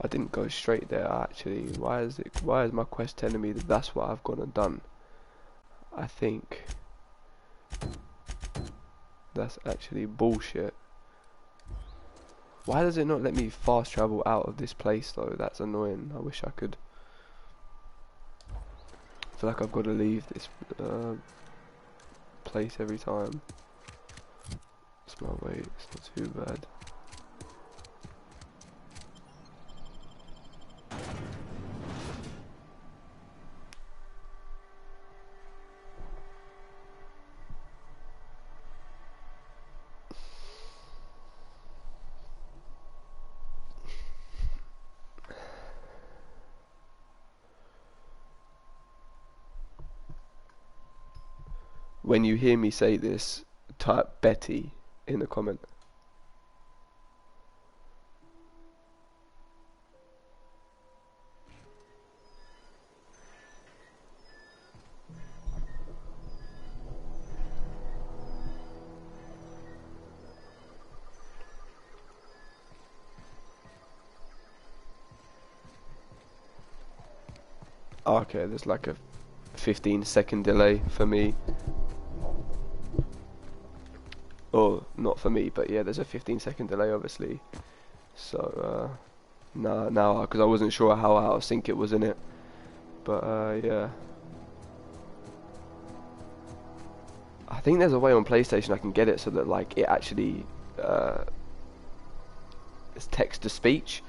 I didn't go straight there actually. Why is my quest telling me that that's what I've gone and done? I think that's actually bullshit. Why does it not let me fast travel out of this place though? That's annoying. I wish I could. I feel like I've got to leave this place every time. It's my way. It's not too bad. When you hear me say this, type Betty in the comment. Okay, there's like a 15-second delay for me. Or not for me, but yeah, there's a 15-second delay obviously. So now because I wasn't sure how out of sync it was in it. But yeah. I think there's a way on PlayStation I can get it so that like it actually it's text to speech,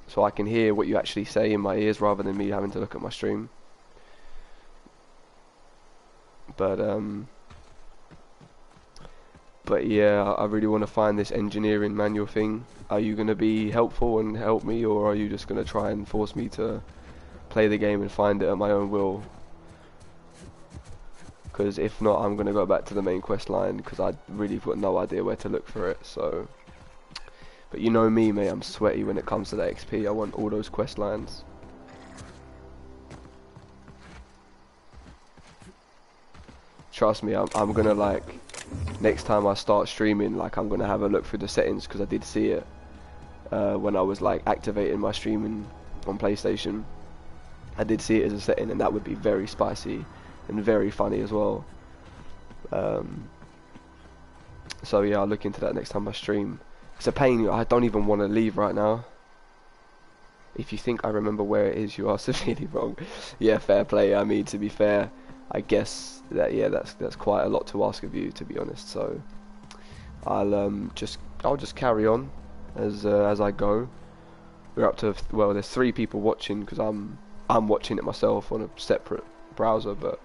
so I can hear what you actually say in my ears rather than me having to look at my stream. But yeah, I really want to find this engineering manual thing. Are you going to be helpful and help me, or are you just going to try and force me to play the game and find it at my own will? Because if not, I'm going to go back to the main quest line, because I really got no idea where to look for it. So, but you know me, mate, I'm sweaty when it comes to the XP. I want all those quest lines. Trust me, I'm gonna like, next time I start streaming, like I'm gonna have a look through the settings, because I did see it, when I was like activating my streaming on PlayStation. I did see it as a setting, and that would be very spicy and very funny as well. So yeah, I'll look into that next time I stream. It's a pain. I don't even want to leave right now. If you think I remember where it is, you are severely wrong. Yeah, fair play. I mean, to be fair, I guess that that's quite a lot to ask of you, to be honest. So I'll just carry on as I go. We're up to, well, there's 3 people watching because I'm watching it myself on a separate browser, but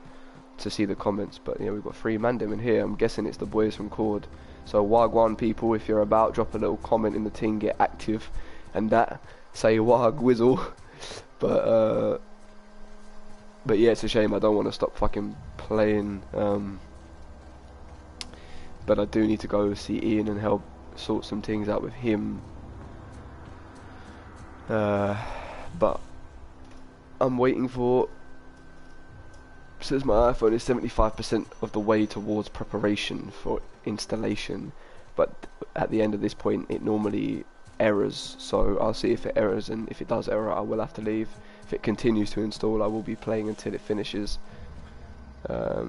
to see the comments. But yeah, we've got 3 Mandem in here. I'm guessing it's the boys from Cord. So Wagwan people, if you're about, drop a little comment in the thing, get active, and that, say Wag Whizzle. But yeah, it's a shame. I don't want to stop fucking playing. But I do need to go see Ian and help sort some things out with him. But I'm waiting for. Says my iPhone is 75% of the way towards preparation for installation, but at the end of this point it normally errors, so I'll see if it errors, and if it does error I will have to leave. If it continues to install, I will be playing until it finishes. I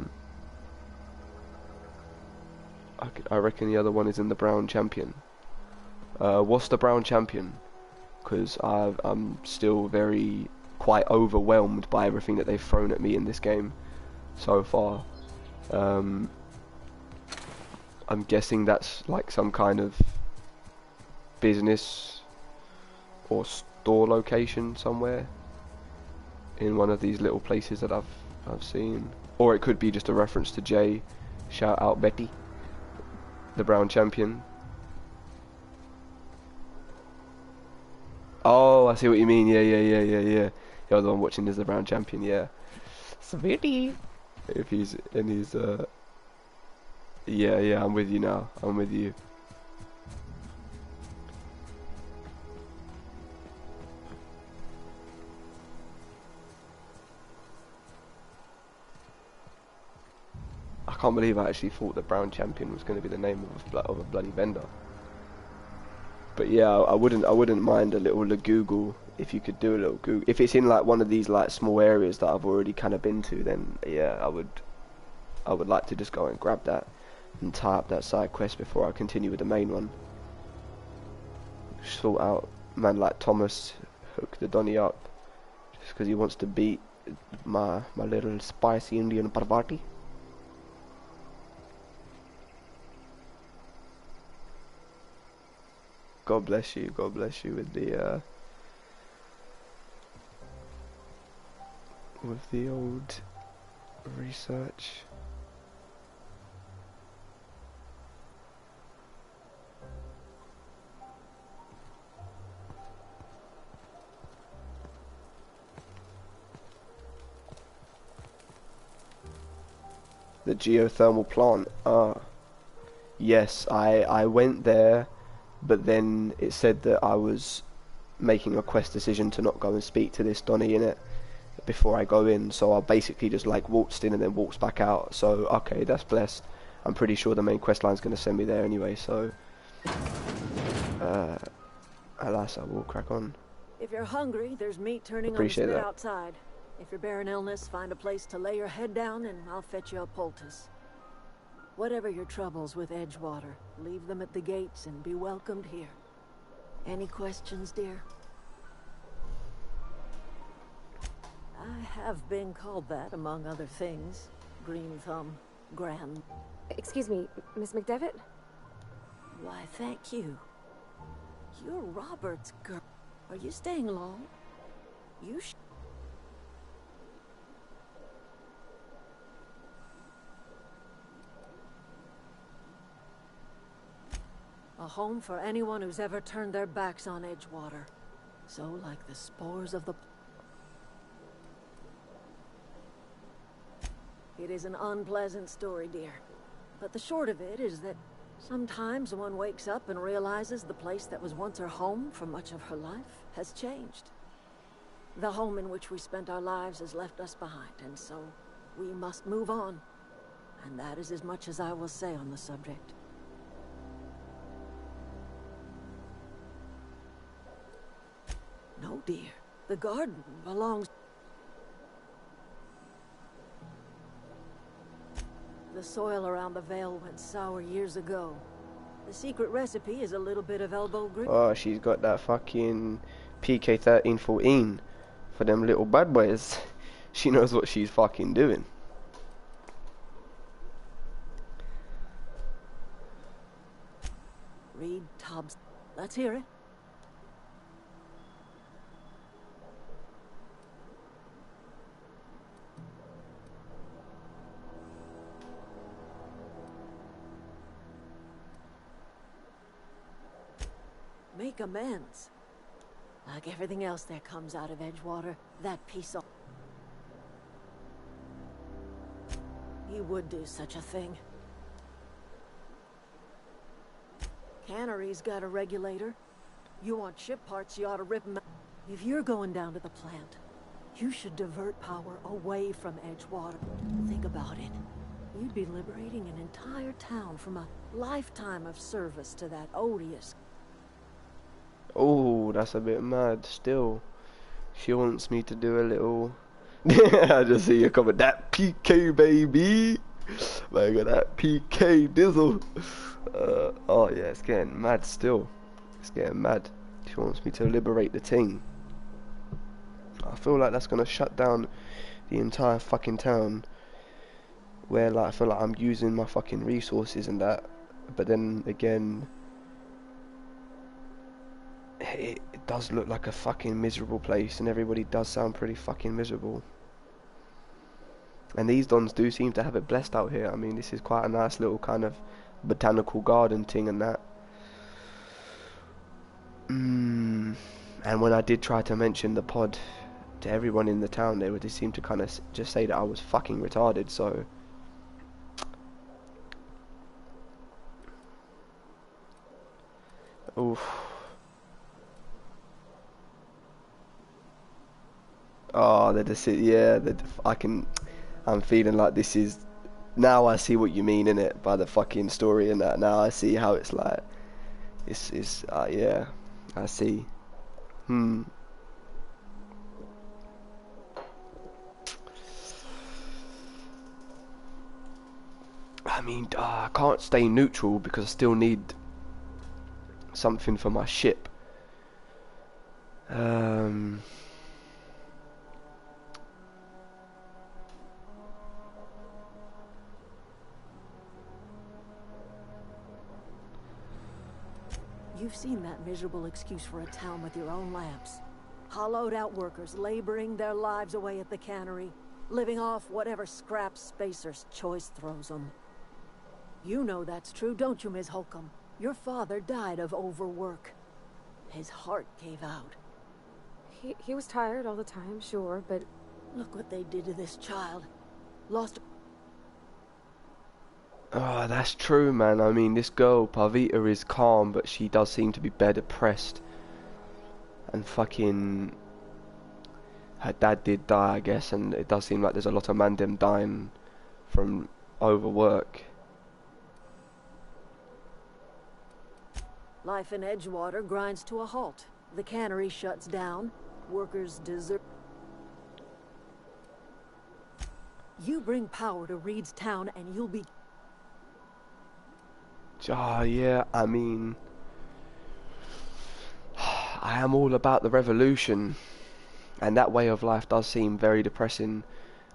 reckon the other one is in the Brown Champion. What's the Brown Champion? Because I'm still quite overwhelmed by everything that they've thrown at me in this game so far. I'm guessing that's like some kind of business or store location somewhere in one of these little places that I've seen, or it could be just a reference to Jay. Shout out Betty, the Brown Champion. Oh, I see what you mean. Yeah. The other one watching is the Brown Champion. Yeah, Sweetie. If he's in his yeah, I'm with you now. I'm with you. I can't believe I actually thought the Brown Champion was going to be the name of a bloody vendor. But yeah, I wouldn't mind a little Google, if you could do a little Google. If it's in like one of these like small areas that I've already kind of been to, then yeah, I would like to just go and grab that and tie up that side quest before I continue with the main one. Sort out man like Thomas, hook the Donny up just because he wants to beat my little spicy Indian Parvati. God bless you with the old research. The geothermal plant. Yes, I went there, but then it said that I was making a quest decision to not go and speak to this Donny in it before I go in, so I basically just like waltzed in and then waltzed back out. So okay, that's blessed. I'm pretty sure the main quest line's going to send me there anyway, so alas, I will crack on. If you're hungry, there's meat turning Appreciate on the spit that. outside. If you're bearing illness, find a place to lay your head down and I'll fetch you a poultice. Whatever your troubles with Edgewater, leave them at the gates and be welcomed here. Any questions, dear? I have been called that, among other things. Green Thumb, Grand. Excuse me, Miss McDevitt? Why, thank you. You're Robert's girl. Are you staying long? You A home for anyone who's ever turned their backs on Edgewater. So, like the spores of the... It is an unpleasant story, dear. But the short of it is that sometimes one wakes up and realizes the place that was once her home for much of her life has changed. The home in which we spent our lives has left us behind, and so we must move on. And that is as much as I will say on the subject. dear. The garden belongs... The soil around the Vale went sour years ago. The secret recipe is a little bit of elbow grease. Oh, she's got that fucking PK1314 for them little bad boys. She knows what she's fucking doing. Reed Tubbs. Let's hear it. Make amends. Like everything else that comes out of Edgewater, that piece of... He would do such a thing. Cannery's got a regulator. You want ship parts, you ought to rip them out. If you're going down to the plant, you should divert power away from Edgewater. Think about it. You'd be liberating an entire town from a lifetime of service to that odious... Oh, that's a bit mad still. She wants me to do a little... I just see you coming. That PK, baby. Like that PK dizzle. Oh yeah, it's getting mad still. It's getting mad. She wants me to liberate the ting. I feel like that's gonna shut down the entire fucking town. Where like I feel like I'm using my fucking resources and that. But then again... It does look like a fucking miserable place, and everybody does sound pretty fucking miserable. And these dons do seem to have it blessed out here. I mean, this is quite a nice little kind of botanical garden thing and that. And when I did try to mention the pod to everyone in the town, they would seem to kind of just say that I was fucking retarded, so... Oof. Oh, yeah, I'm feeling like this is, now I see what you mean in it by the fucking story and that. Now I see how it's like, yeah, I see. I mean, I can't stay neutral because I still need something for my ship. You've seen that miserable excuse for a town with your own lamps. Hollowed out workers laboring their lives away at the cannery, living off whatever scrap Spacer's choice throws them. You know that's true, don't you, Ms. Holcomb? Your father died of overwork. His heart gave out. He was tired all the time, sure, but... Look what they did to this child. Lost... Oh, that's true, man. I mean, this girl, Parvita, is calm, but she does seem to be bare depressed. And fucking... Her dad did die, I guess, and it does seem like there's a lot of mandem dying from overwork. Life in Edgewater grinds to a halt. The cannery shuts down. Workers desert... You bring power to Reed's town and you'll be... Yeah, I mean... I am all about the revolution. And that way of life does seem very depressing.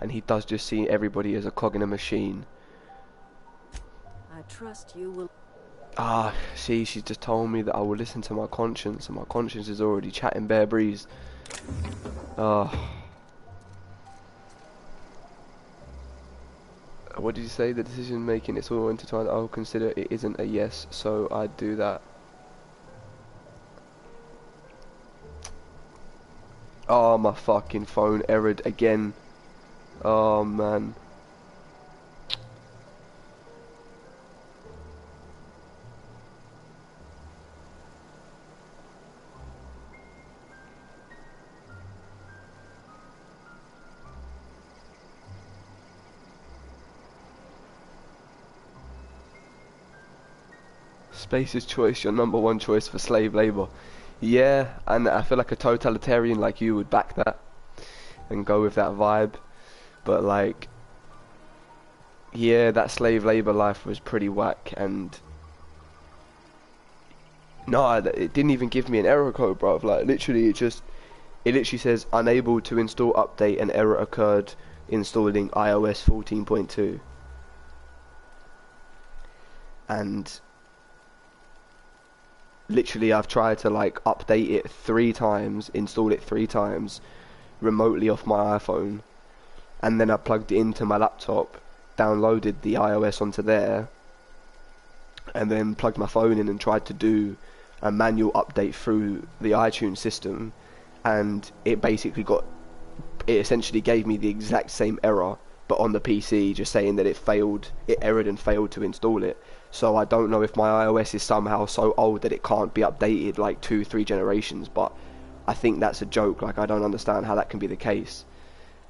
And he does just see everybody as a cog in a machine. I trust you will... See, she's just told me that I will listen to my conscience. And my conscience is already chatting bare breeze. What did you say? The decision making, it's all intertwined. I'll consider it isn't a yes, so I do that. Oh, my fucking phone errored again. Oh, man. Spacer's choice, your #1 choice for slave labour. Yeah, and I feel like a totalitarian like you would back that and go with that vibe. But like, yeah, that slave labor life was pretty whack, and no, it didn't even give me an error code, bro. Like, literally, it literally says unable to install update, an error occurred installing iOS 14.2. And literally, I've tried to like update it 3 times, install it 3 times remotely off my iPhone, and then I plugged it into my laptop, downloaded the iOS onto there, and then plugged my phone in and tried to do a manual update through the iTunes system, and it essentially gave me the exact same error, but on the PC, just saying that it errored and failed to install it. So I don't know if my iOS is somehow so old that it can't be updated like 2-3 generations, but I think that's a joke. Like, I don't understand how that can be the case,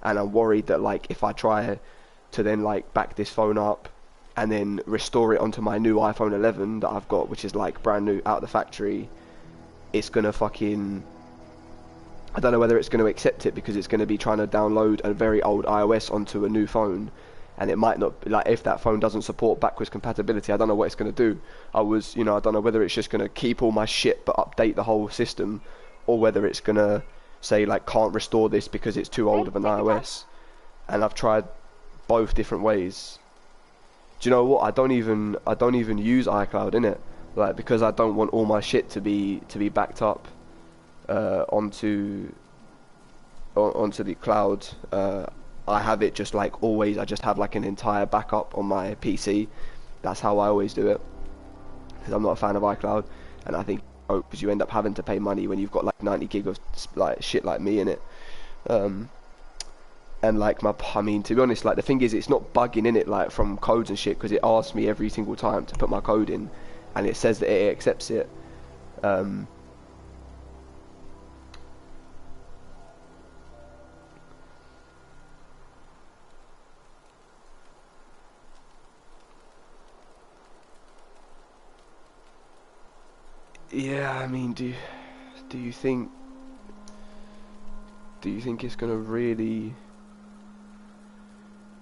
and I'm worried that like if I try to then like back this phone up and then restore it onto my new iPhone 11 that I've got, which is like brand new out of the factory, it's gonna fucking, I don't know whether it's going to accept it, because it's going to be trying to download a very old iOS onto a new phone, and it might not, like, if that phone doesn't support backwards compatibility, I don't know what it's going to do. I don't know whether it's just going to keep all my shit but update the whole system, or whether it's going to say like can't restore this because it's too old of an iOS. And I've tried both different ways. Do you know what? I don't even use iCloud in it, like, because I don't want all my shit to be backed up onto the cloud. I have it just like always. I just have like an entire backup on my PC. That's how I always do it, because I'm not a fan of iCloud, and I think because you end up having to pay money when you've got like 90 gig of like shit like me in it. And like I mean, to be honest, like the thing is, it's not bugging in it like from codes and shit, because it asks me every single time to put my code in, and it says that it accepts it. Yeah, I mean, do you think it's gonna really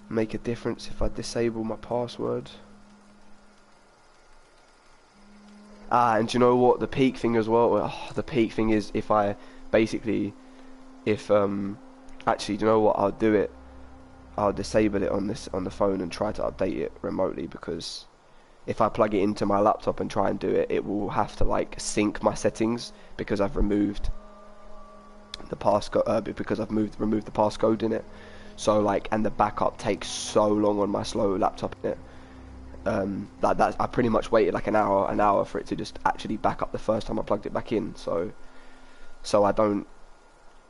make a difference if I disable my password? And do you know what, the peak thing as well? The peak thing is if actually, do you know what, I'll disable it on the phone and try to update it remotely, because if I plug it into my laptop and try and do it, it will have to like sync my settings, because I've removed the passcode, because I've removed the passcode in it. So like, and the backup takes so long on my slow laptop in it. I pretty much waited like an hour for it to just actually back up the first time I plugged it back in. So I don't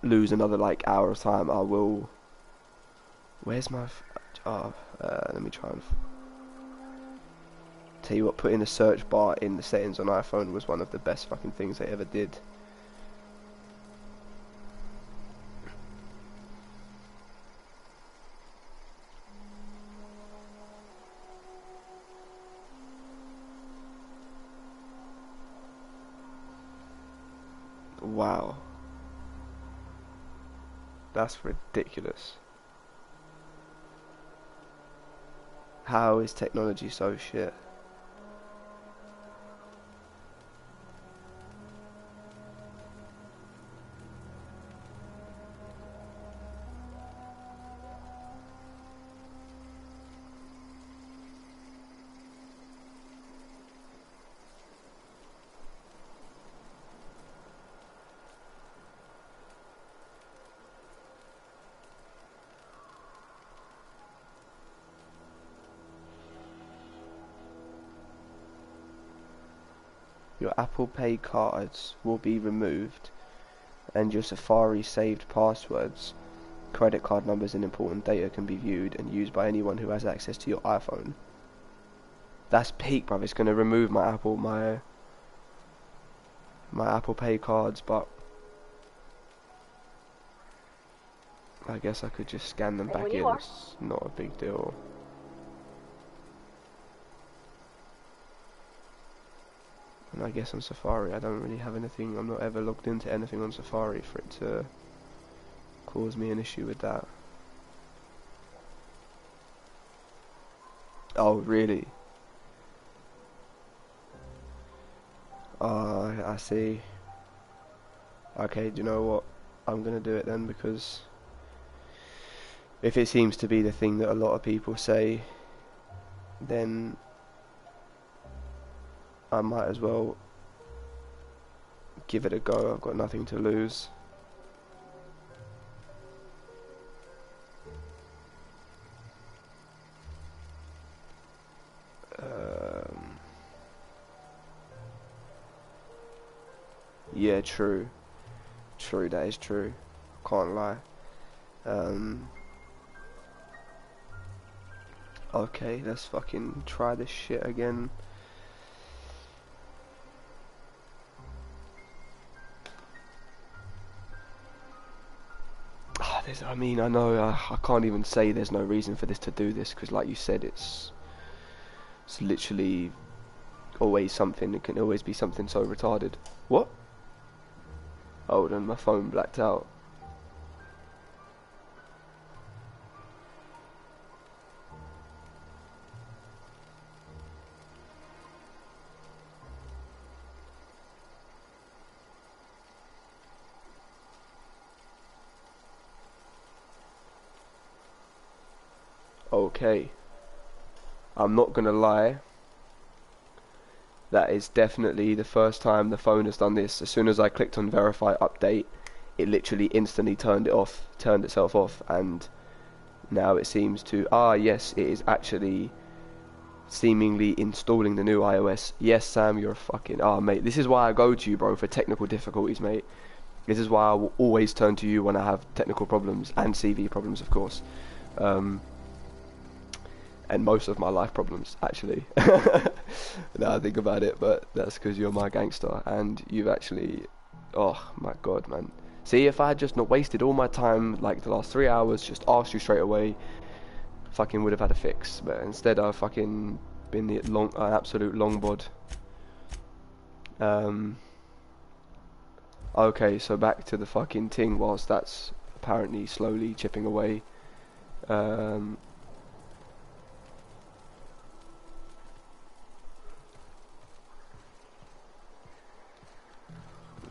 lose another like hour of time. I will. Where's my? Let me try and. Tell you what, putting a search bar in the settings on iPhone was one of the best fucking things they ever did. Wow. That's ridiculous. How is technology so shit? Your Apple Pay cards will be removed, and your Safari saved passwords, credit card numbers and important data can be viewed and used by anyone who has access to your iPhone. That's peak, bruv. It's gonna remove my Apple Pay cards, but I guess I could just scan them back in. It's not a big deal. And I guess on Safari I don't really have anything, I'm not ever logged into anything on Safari for it to cause me an issue with that. Oh, really? I see. Okay, do you know what? I'm gonna do it then, because if it seems to be the thing that a lot of people say, then I might as well give it a go. I've got nothing to lose. Yeah, true. True, that is true. Can't lie. Okay, let's fucking try this shit again. I mean, I know I can't even say there's no reason for this to do this, because like you said, it's literally always something. It can always be something so retarded. What? Hold on, my phone blacked out. Okay, I'm not gonna lie, that is definitely the first time the phone has done this. As soon as I clicked on verify update, it literally instantly turned itself off, and now it seems to, yes, it is actually seemingly installing the new iOS. Yes, Sam, you're a fucking, mate, this is why I go to you, bro, for technical difficulties, mate. This is why I will always turn to you when I have technical problems, and CV problems, of course. And most of my life problems, actually. Now I think about it, but that's because you're my gangster, and you've actually, oh my god, man. See, if I had just not wasted all my time, like the last 3 hours, just asked you straight away, fucking would have had a fix. But instead I've fucking been the an absolute longbod. Okay, so back to the fucking thing, whilst that's apparently slowly chipping away.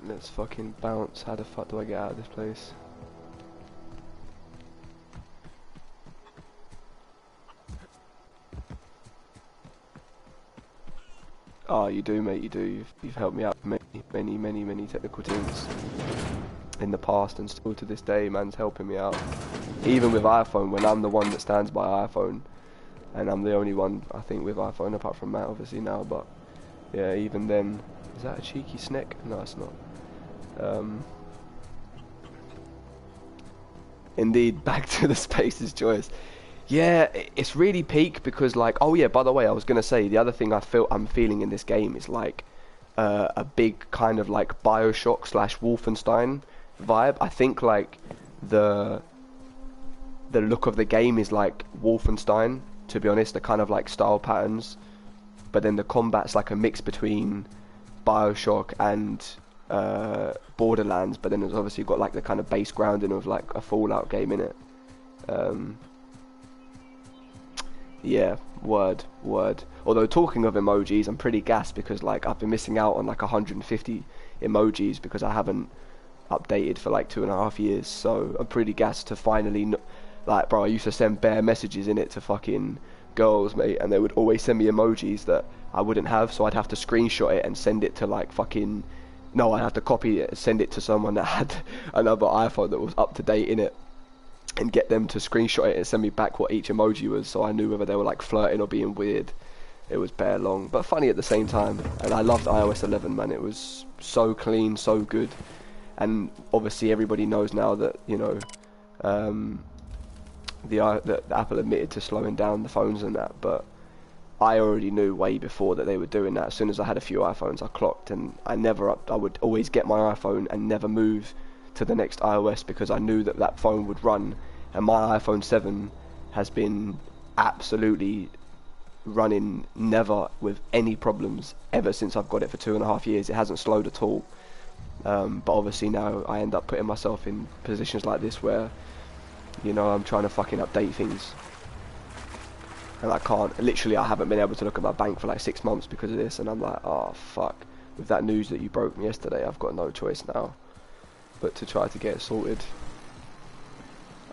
Let's fucking bounce. How the fuck do I get out of this place? Oh, you do, mate, you do. You've helped me out with many technical things in the past, and still to this day, man's helping me out. Even with iPhone, when I'm the one that stands by iPhone, and I'm the only one, I think, with iPhone, apart from Matt, obviously, now, but yeah, even then. Is that a cheeky snick? No, it's not. Indeed, back to the Spacer's Choice. Yeah, it's really peak, because like, oh yeah, by the way, I was gonna say, the other thing I'm feeling in this game is like a big kind of like BioShock / Wolfenstein vibe. I think like the look of the game is like Wolfenstein, to be honest, the kind of like style patterns, but then the combat's like a mix between BioShock and Borderlands, but then it's obviously got like the kind of base grounding of like a Fallout game in it. Yeah, word. Although talking of emojis, I'm pretty gassed because like I've been missing out on like 150 emojis because I haven't updated for like 2.5 years, so I'm pretty gassed to finally like, bro, I used to send bare messages in it to fucking girls, mate, and they would always send me emojis that I wouldn't have, so I'd have to screenshot it and send it to like fucking, no, I'd have to copy it and send it to someone that had another iPhone that was up to date in it, and get them to screenshot it and send me back what each emoji was, so I knew whether they were like flirting or being weird. It was bare long, but funny at the same time, and I loved iOS 11, man. It was so clean, so good, and obviously everybody knows now that, you know, that Apple admitted to slowing down the phones and that, but I already knew way before that they were doing that. As soon as I had a few iPhones, I clocked, and I would always get my iPhone and never move to the next iOS because I knew that that phone would run, and my iPhone 7 has been absolutely running never with any problems ever since I've got it for 2.5 years. It hasn't slowed at all. But obviously now I end up putting myself in positions like this where, you know, I'm trying to fucking update things. And I can't. Literally, I haven't been able to look at my bank for like 6 months because of this. And I'm like, oh, fuck. With that news that you broke me yesterday, I've got no choice now but to try to get it sorted.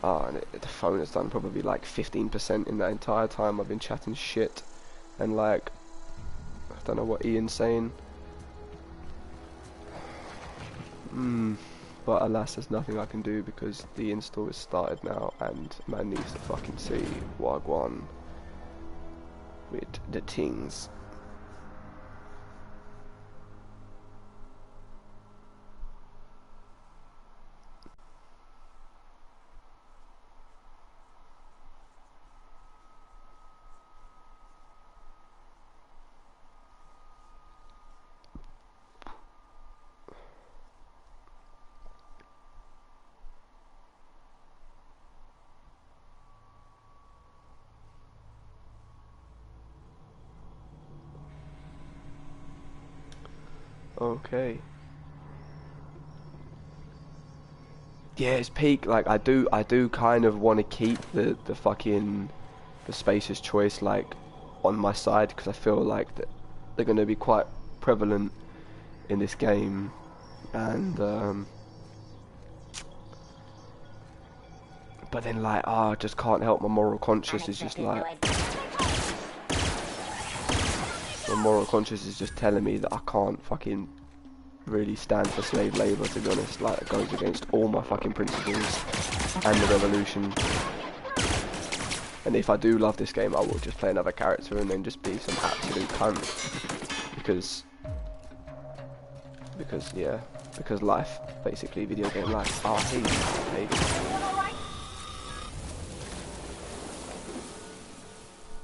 And the phone has done probably like 15% in that entire time I've been chatting shit. And like, I don't know what Ian's saying. But alas, there's nothing I can do because the install is started now and man needs to fucking see Wagwan with the things. Okay. Yeah, it's peak. Like I do kind of want to keep the fucking the Spacer's Choice like on my side because I feel like that they're going to be quite prevalent in this game, and but then like I just can't help my moral conscience is just like my moral conscience is just telling me that I can't fucking really stand for slave labour, to be honest. Like, it goes against all my fucking principles and the revolution. And if I do love this game, I will just play another character and then just be some absolute cunt. Because life, basically, video game life. Oh,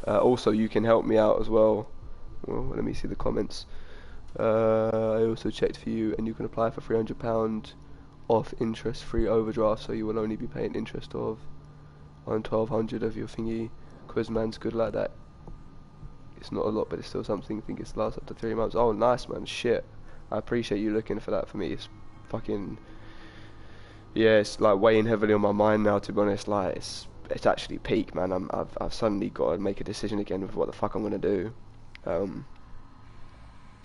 hey. Also, you can help me out as well. Well, let me see the comments. I also checked for you, and you can apply for £300 off interest-free overdraft, so you will only be paying interest of on 1,200 of your thingy. Quizman's good like that. It's not a lot, but it's still something. I think it lasts up to 3 months. Oh, nice, man. Shit. I appreciate you looking for that for me. It's fucking... Yeah, it's like weighing heavily on my mind now, to be honest. Like, it's actually peak, man. I've suddenly got to make a decision again with what the fuck I'm gonna do.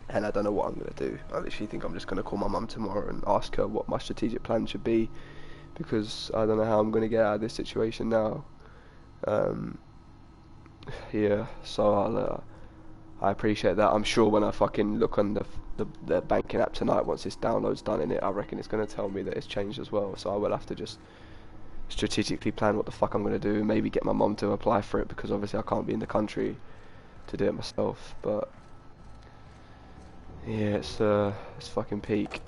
And I don't know what I'm going to do. I literally think I'm just going to call my mum tomorrow and ask her what my strategic plan should be, because I don't know how I'm going to get out of this situation now. Yeah, so I appreciate that. I'm sure when I fucking look on the banking app tonight, once this download's done in it, I reckon it's going to tell me that it's changed as well. So I will have to just strategically plan what the fuck I'm going to do, and maybe get my mum to apply for it, because obviously I can't be in the country to do it myself. But yeah, it's fucking peak.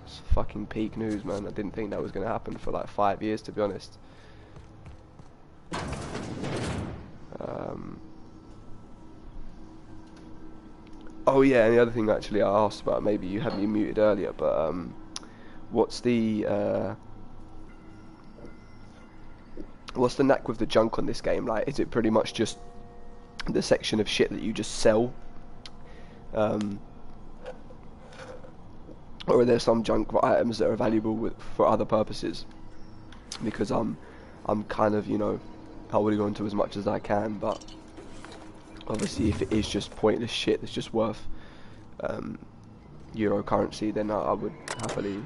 It's fucking peak news, man. I didn't think that was gonna happen for like 5 years, to be honest. Oh yeah, and the other thing actually I asked about, maybe you had me muted earlier, but what's the knack with the junk on this game? Like, is it pretty much just the section of shit that you just sell? Or are there some junk items that are valuable for other purposes? Because I'm kind of, you know, holding on to as much as I can, but obviously if it is just pointless shit that's just worth Euro currency, then I would happily.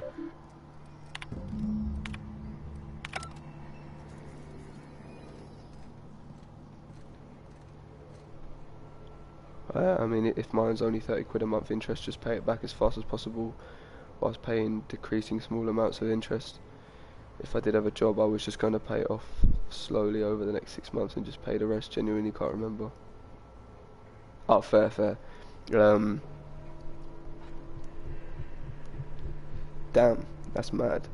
I mean, if mine's only 30 quid a month interest, just pay it back as fast as possible, whilst paying decreasing small amounts of interest. If I did have a job, I was just going to pay it off slowly over the next 6 months and just pay the rest. Genuinely can't remember. Oh, fair. Damn, that's mad.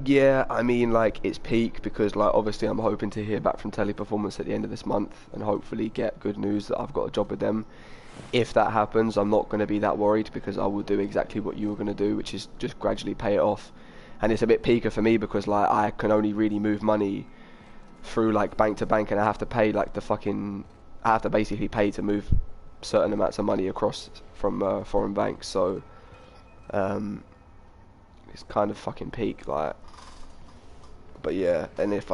Yeah, I mean, like, it's peak because, like, obviously I'm hoping to hear back from Teleperformance at the end of this month and hopefully get good news that I've got a job with them. If that happens, I'm not going to be that worried, because I will do exactly what you were going to do, which is just gradually pay it off and it's a bit peaker for me because like I can only really move money through like bank to bank, and I have to pay like I have to basically pay to move certain amounts of money across from foreign banks. So it's kind of fucking peak, like. But yeah, and if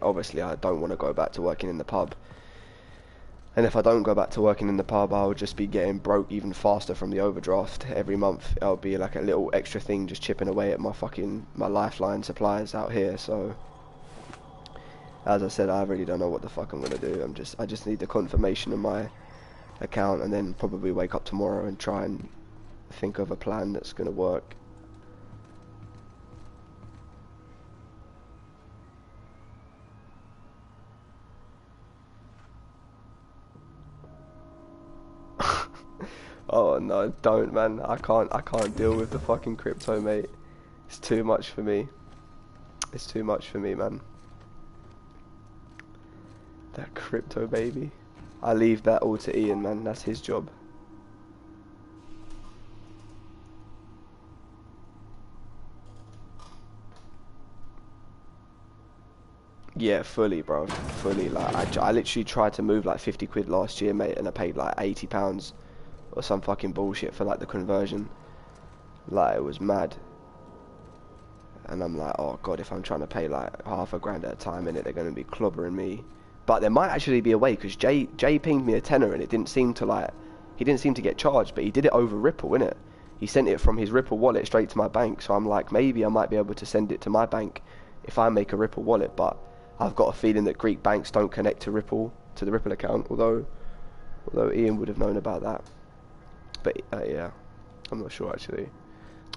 obviously I don't want to go back to working in the pub. And if I don't go back to working in the pub, I'll just be getting broke even faster from the overdraft every month. It'll be like a little extra thing just chipping away at my lifeline supplies out here. So, as I said, I really don't know what the fuck I'm gonna do. I just need the confirmation of my account, and then probably wake up tomorrow and try and think of a plan that's gonna work. Oh no, don't, man. I can't deal with the fucking crypto, mate. It's too much for me. It's too much for me, man. That crypto, baby. I leave that all to Ian, man. That's his job. Yeah, fully, bro. Fully. Like, I literally tried to move like 50 quid last year, mate, and I paid like £80 or some fucking bullshit for like the conversion. Like, it was mad. And I'm like, oh god, if I'm trying to pay like half a grand at a time in it, they're going to be clobbering me. But there might actually be a way, because Jay pinged me a tenner and it didn't seem to like, he didn't seem to get charged, but he did it over Ripple, innit? He sent it from his Ripple wallet straight to my bank. So I'm like, maybe I might be able to send it to my bank if I make a Ripple wallet. But I've got a feeling that Greek banks don't connect to Ripple, to the Ripple account, although Ian would have known about that. But yeah, I'm not sure actually.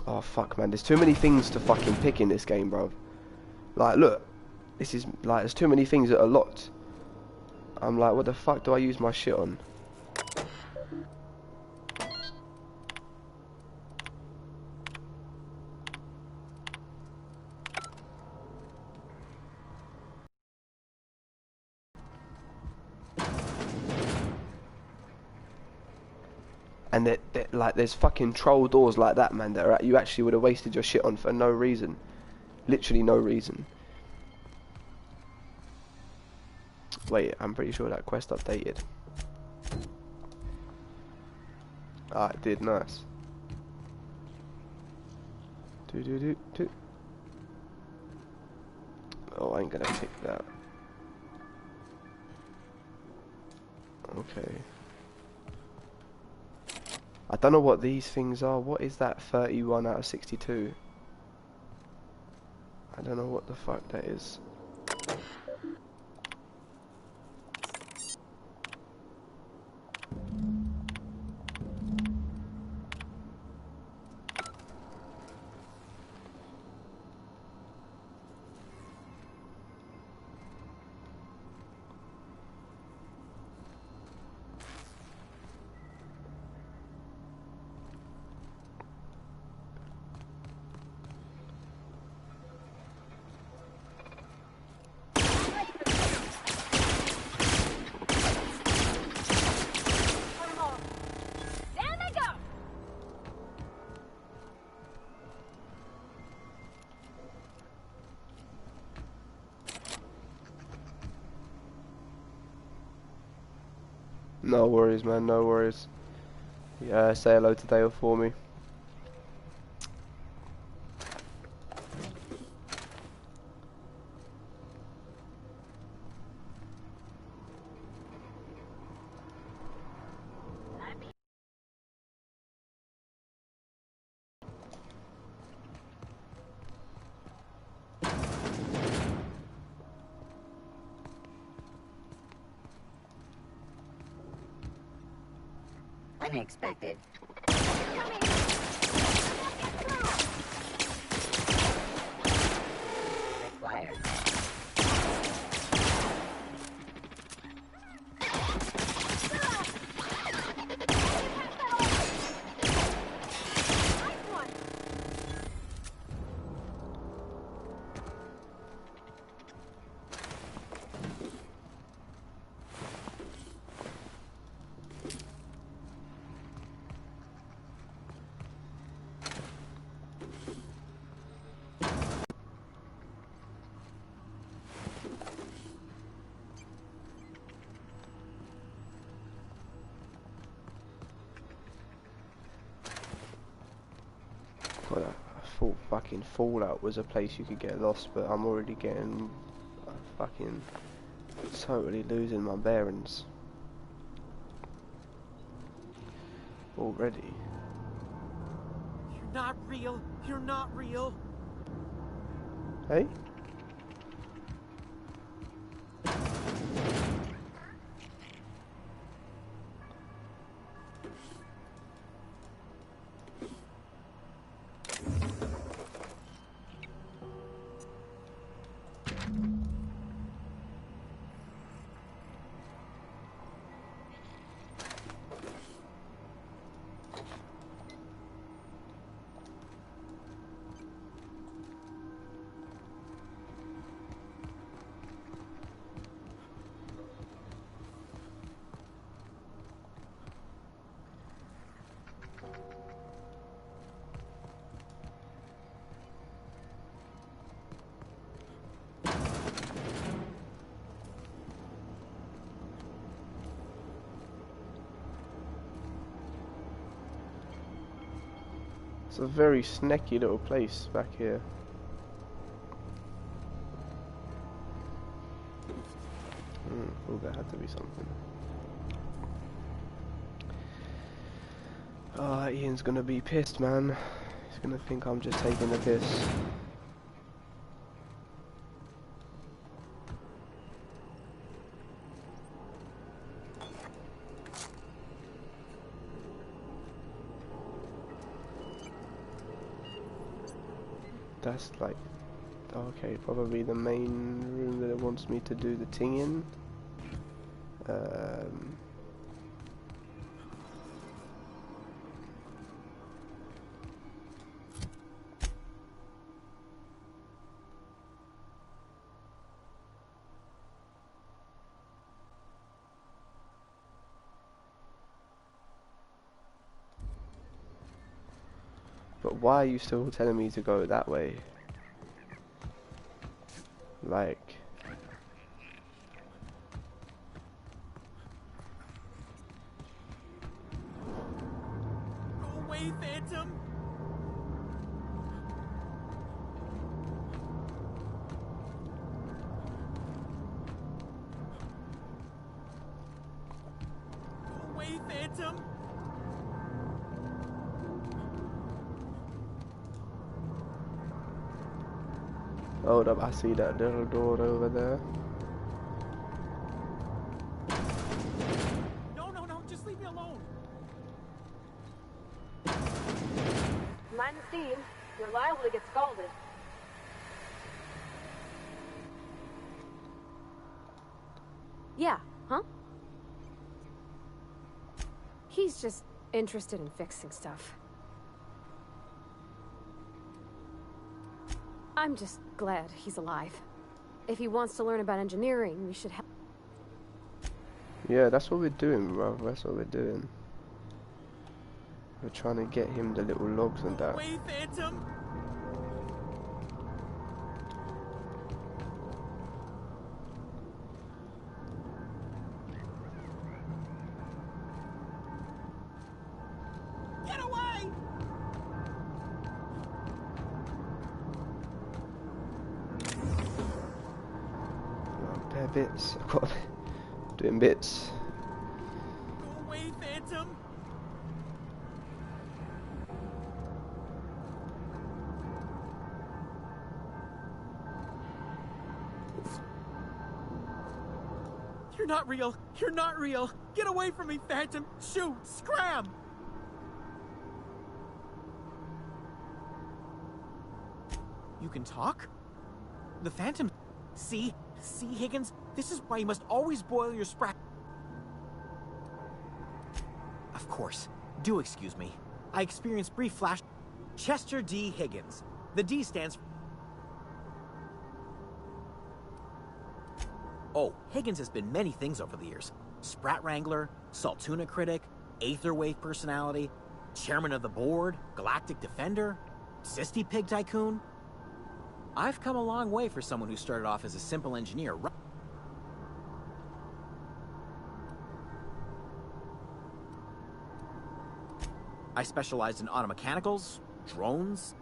Oh fuck, man, there's too many things to fucking pick in this game, bro. Like, look, this is like, there's too many things that are locked. I'm like, what the fuck do I use my shit on? And like, there's fucking troll doors like that, man, that you actually would have wasted your shit on for no reason. Literally no reason. Wait, I'm pretty sure that quest updated. Ah, it did, nice. Oh, I ain't gonna pick that. Okay. I don't know what these things are. What is that 31 out of 62? I don't know what the fuck that is. No worries, man, no worries. Yeah, say hello to Dale for me. Unexpected. Required. God, I thought fucking Fallout was a place you could get lost, but I'm already getting fucking totally losing my bearings already. You're not real. You're not real. Hey? It's a very snacky little place back here. Oh, there had to be something. Oh, Ian's gonna be pissed, man. He's gonna think I'm just taking the piss. That's like, okay, probably the main room that it wants me to do the thing in. But why are you still telling me to go that way? Like... Go away, Phantom! Go away, Phantom! Hold up, I see that little door over there. No, just leave me alone. Mind the steam. You're liable to get scalded. Yeah, huh? He's just interested in fixing stuff. I'm just glad he's alive. If he wants to learn about engineering, we should help. Yeah, that's what we're doing, bro. That's what we're doing. We're trying to get him the little logs and that. Wait, Phantom! Get away! Bare bits. I've got doing bits. Go away, Phantom! You're not real! You're not real! Get away from me, Phantom! Shoot! Scram! You can talk? The Phantom... See, Higgins? This is why you must always boil your sprat... Of course. Do excuse me. I experienced brief flash... Chester D. Higgins. The D stands for... Oh, Higgins has been many things over the years. Sprat Wrangler, Saltuna critic, Aetherwave personality, chairman of the board, Galactic Defender, Sisty Pig Tycoon. I've come a long way for someone who started off as a simple engineer. I specialized in automechanicals, drones,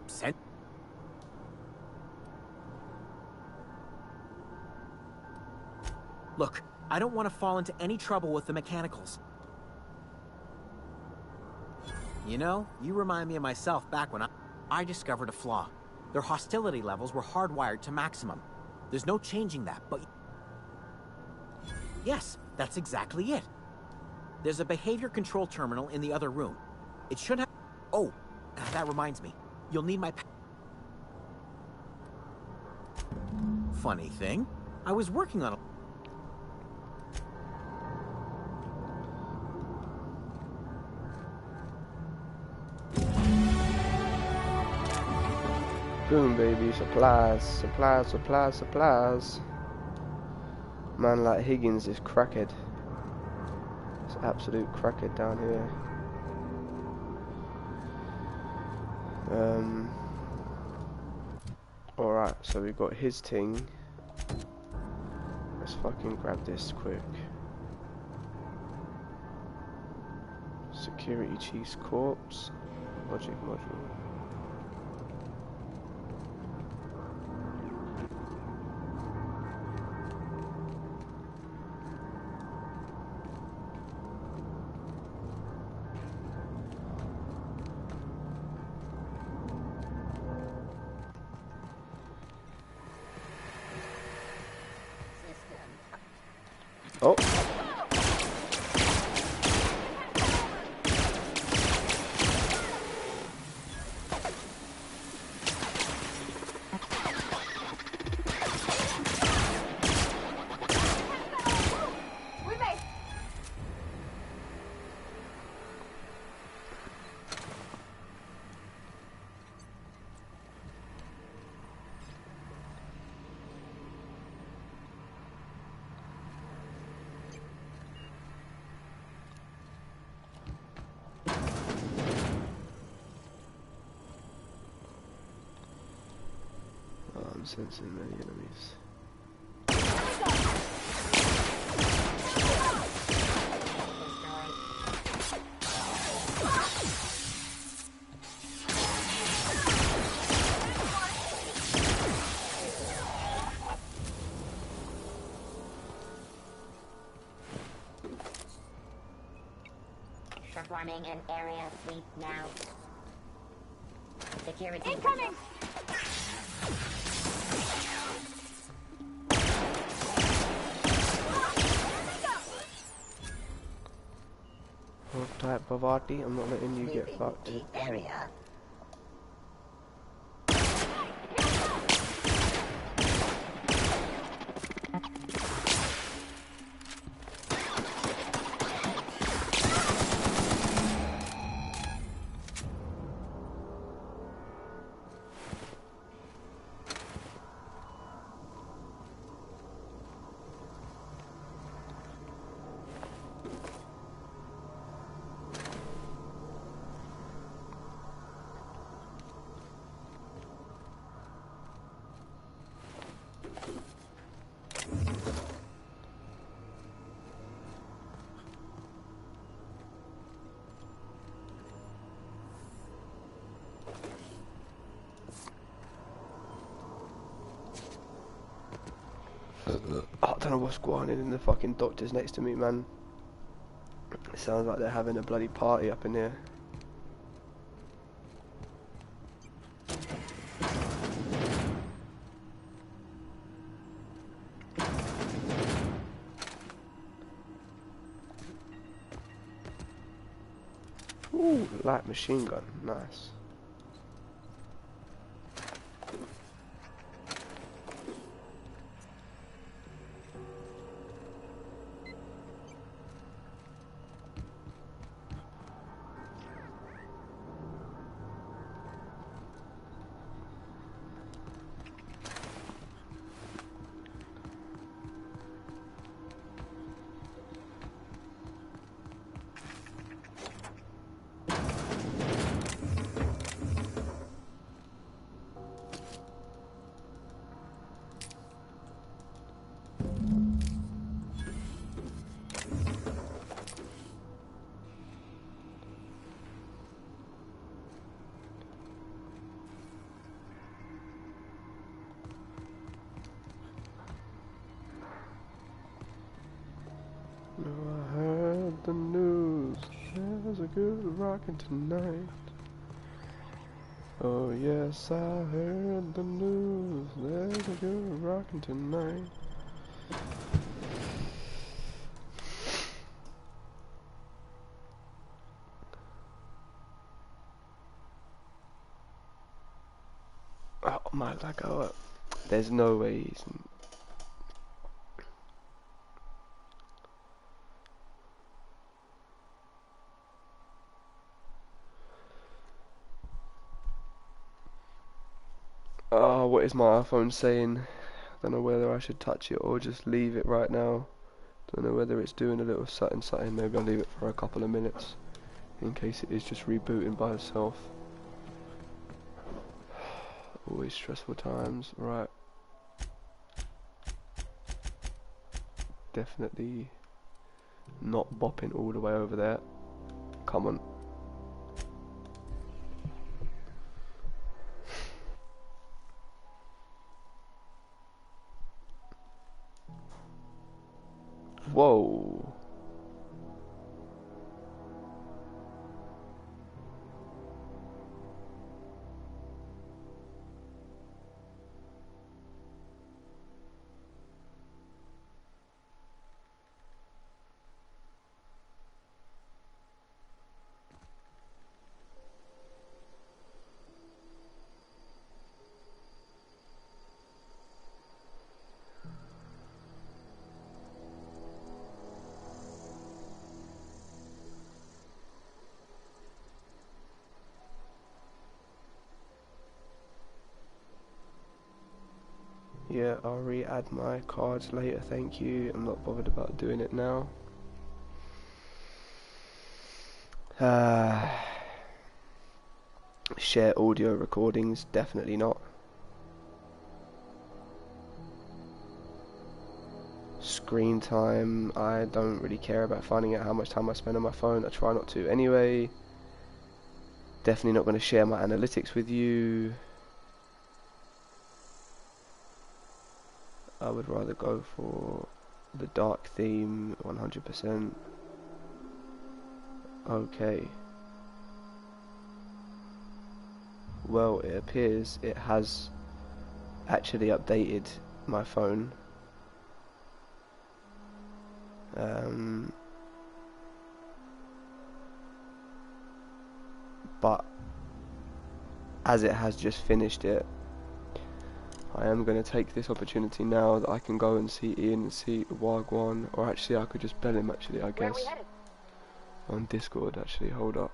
Look, I don't want to fall into any trouble with the mechanicals. You know, you remind me of myself back when I discovered a flaw. Their hostility levels were hardwired to maximum. There's no changing that, but... Yes, that's exactly it. There's a behavior control terminal in the other room. It should have... Oh, that reminds me. You'll need my... Funny thing, I was working on a... Boom, baby. Supplies, supplies, supplies, supplies. Man like Higgins is crackhead. It's absolute crackhead down here. Alright, so we got his thing. Let's fucking grab this quick. Security Chief's corpse. Logic module. Oh. We made. I'm sensing many enemies. Performing an area sweep now. Security. Incoming! What type of arty? I'm not letting you get fucked. Area. I don't know what's going on in the fucking doctors next to me, man. It sounds like they're having a bloody party up in here. Ooh, light machine gun, nice. good rockin' tonight. Oh yes, I heard the news. There's a good rockin' tonight. Oh my, like, oh, there's no way he's... Oh, what is my iPhone saying? I don't know whether I should touch it or just leave it right now. Don't know whether it's doing a little something. Maybe I'll leave it for a couple of minutes in case it is just rebooting by itself. Always stressful times, right? Definitely not bopping all the way over there. Come on. Whoa. Yeah, I'll re-add my cards later, thank you. I'm not bothered about doing it now. Share audio recordings, definitely not. Screen time, I don't really care about finding out how much time I spend on my phone. I try not to anyway. Definitely not going to share my analytics with you. I would rather go for the dark theme, 100%. Okay. Well, it appears it has actually updated my phone. But as it has just finished it, I am going to take this opportunity now that I can go and see Ian and see Wagwan, or actually I could just bell him actually, I guess, on Discord actually, hold up.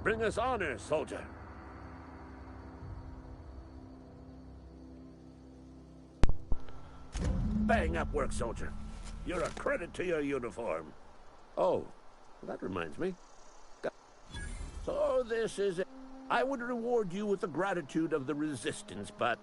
Bring us honor, soldier. Bang up work, soldier. You're a credit to your uniform. Oh, that reminds me. So this is it. I would reward you with the gratitude of the Resistance, but...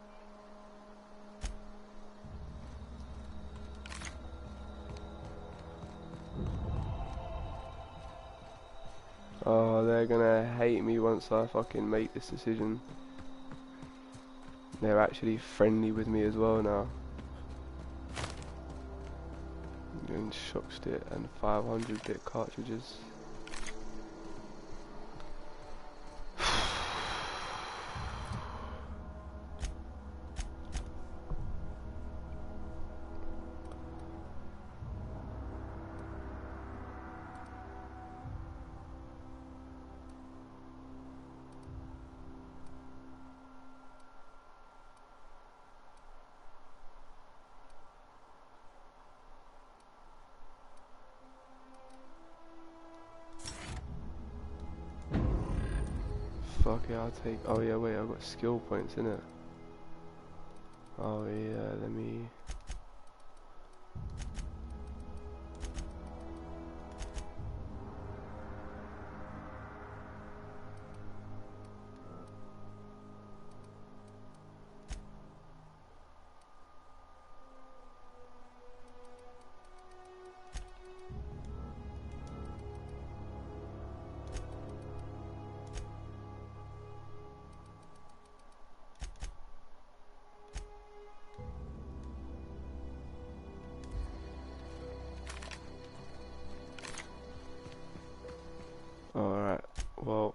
Oh, they're gonna hate me once I fucking make this decision. They're actually friendly with me as well now. Getting shock stick and 500-bit cartridges. Fuck it, I'll take... Oh yeah, wait, I've got skill points, innit? Oh yeah, let me... Alright, well...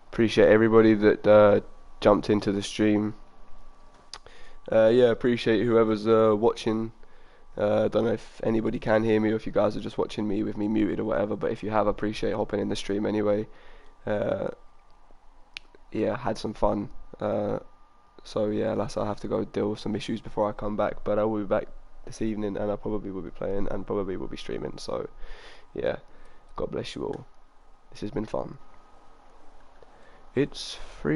Appreciate everybody that jumped into the stream. Yeah, appreciate whoever's watching. Don't know if anybody can hear me or if you guys are just watching me with me muted or whatever, but if you have, appreciate hopping in the stream anyway. Yeah, had some fun. So yeah, I have to go deal with some issues before I come back, but I will be back this evening and I probably will be playing and probably will be streaming. So yeah, God bless you all. This has been fun. It's free.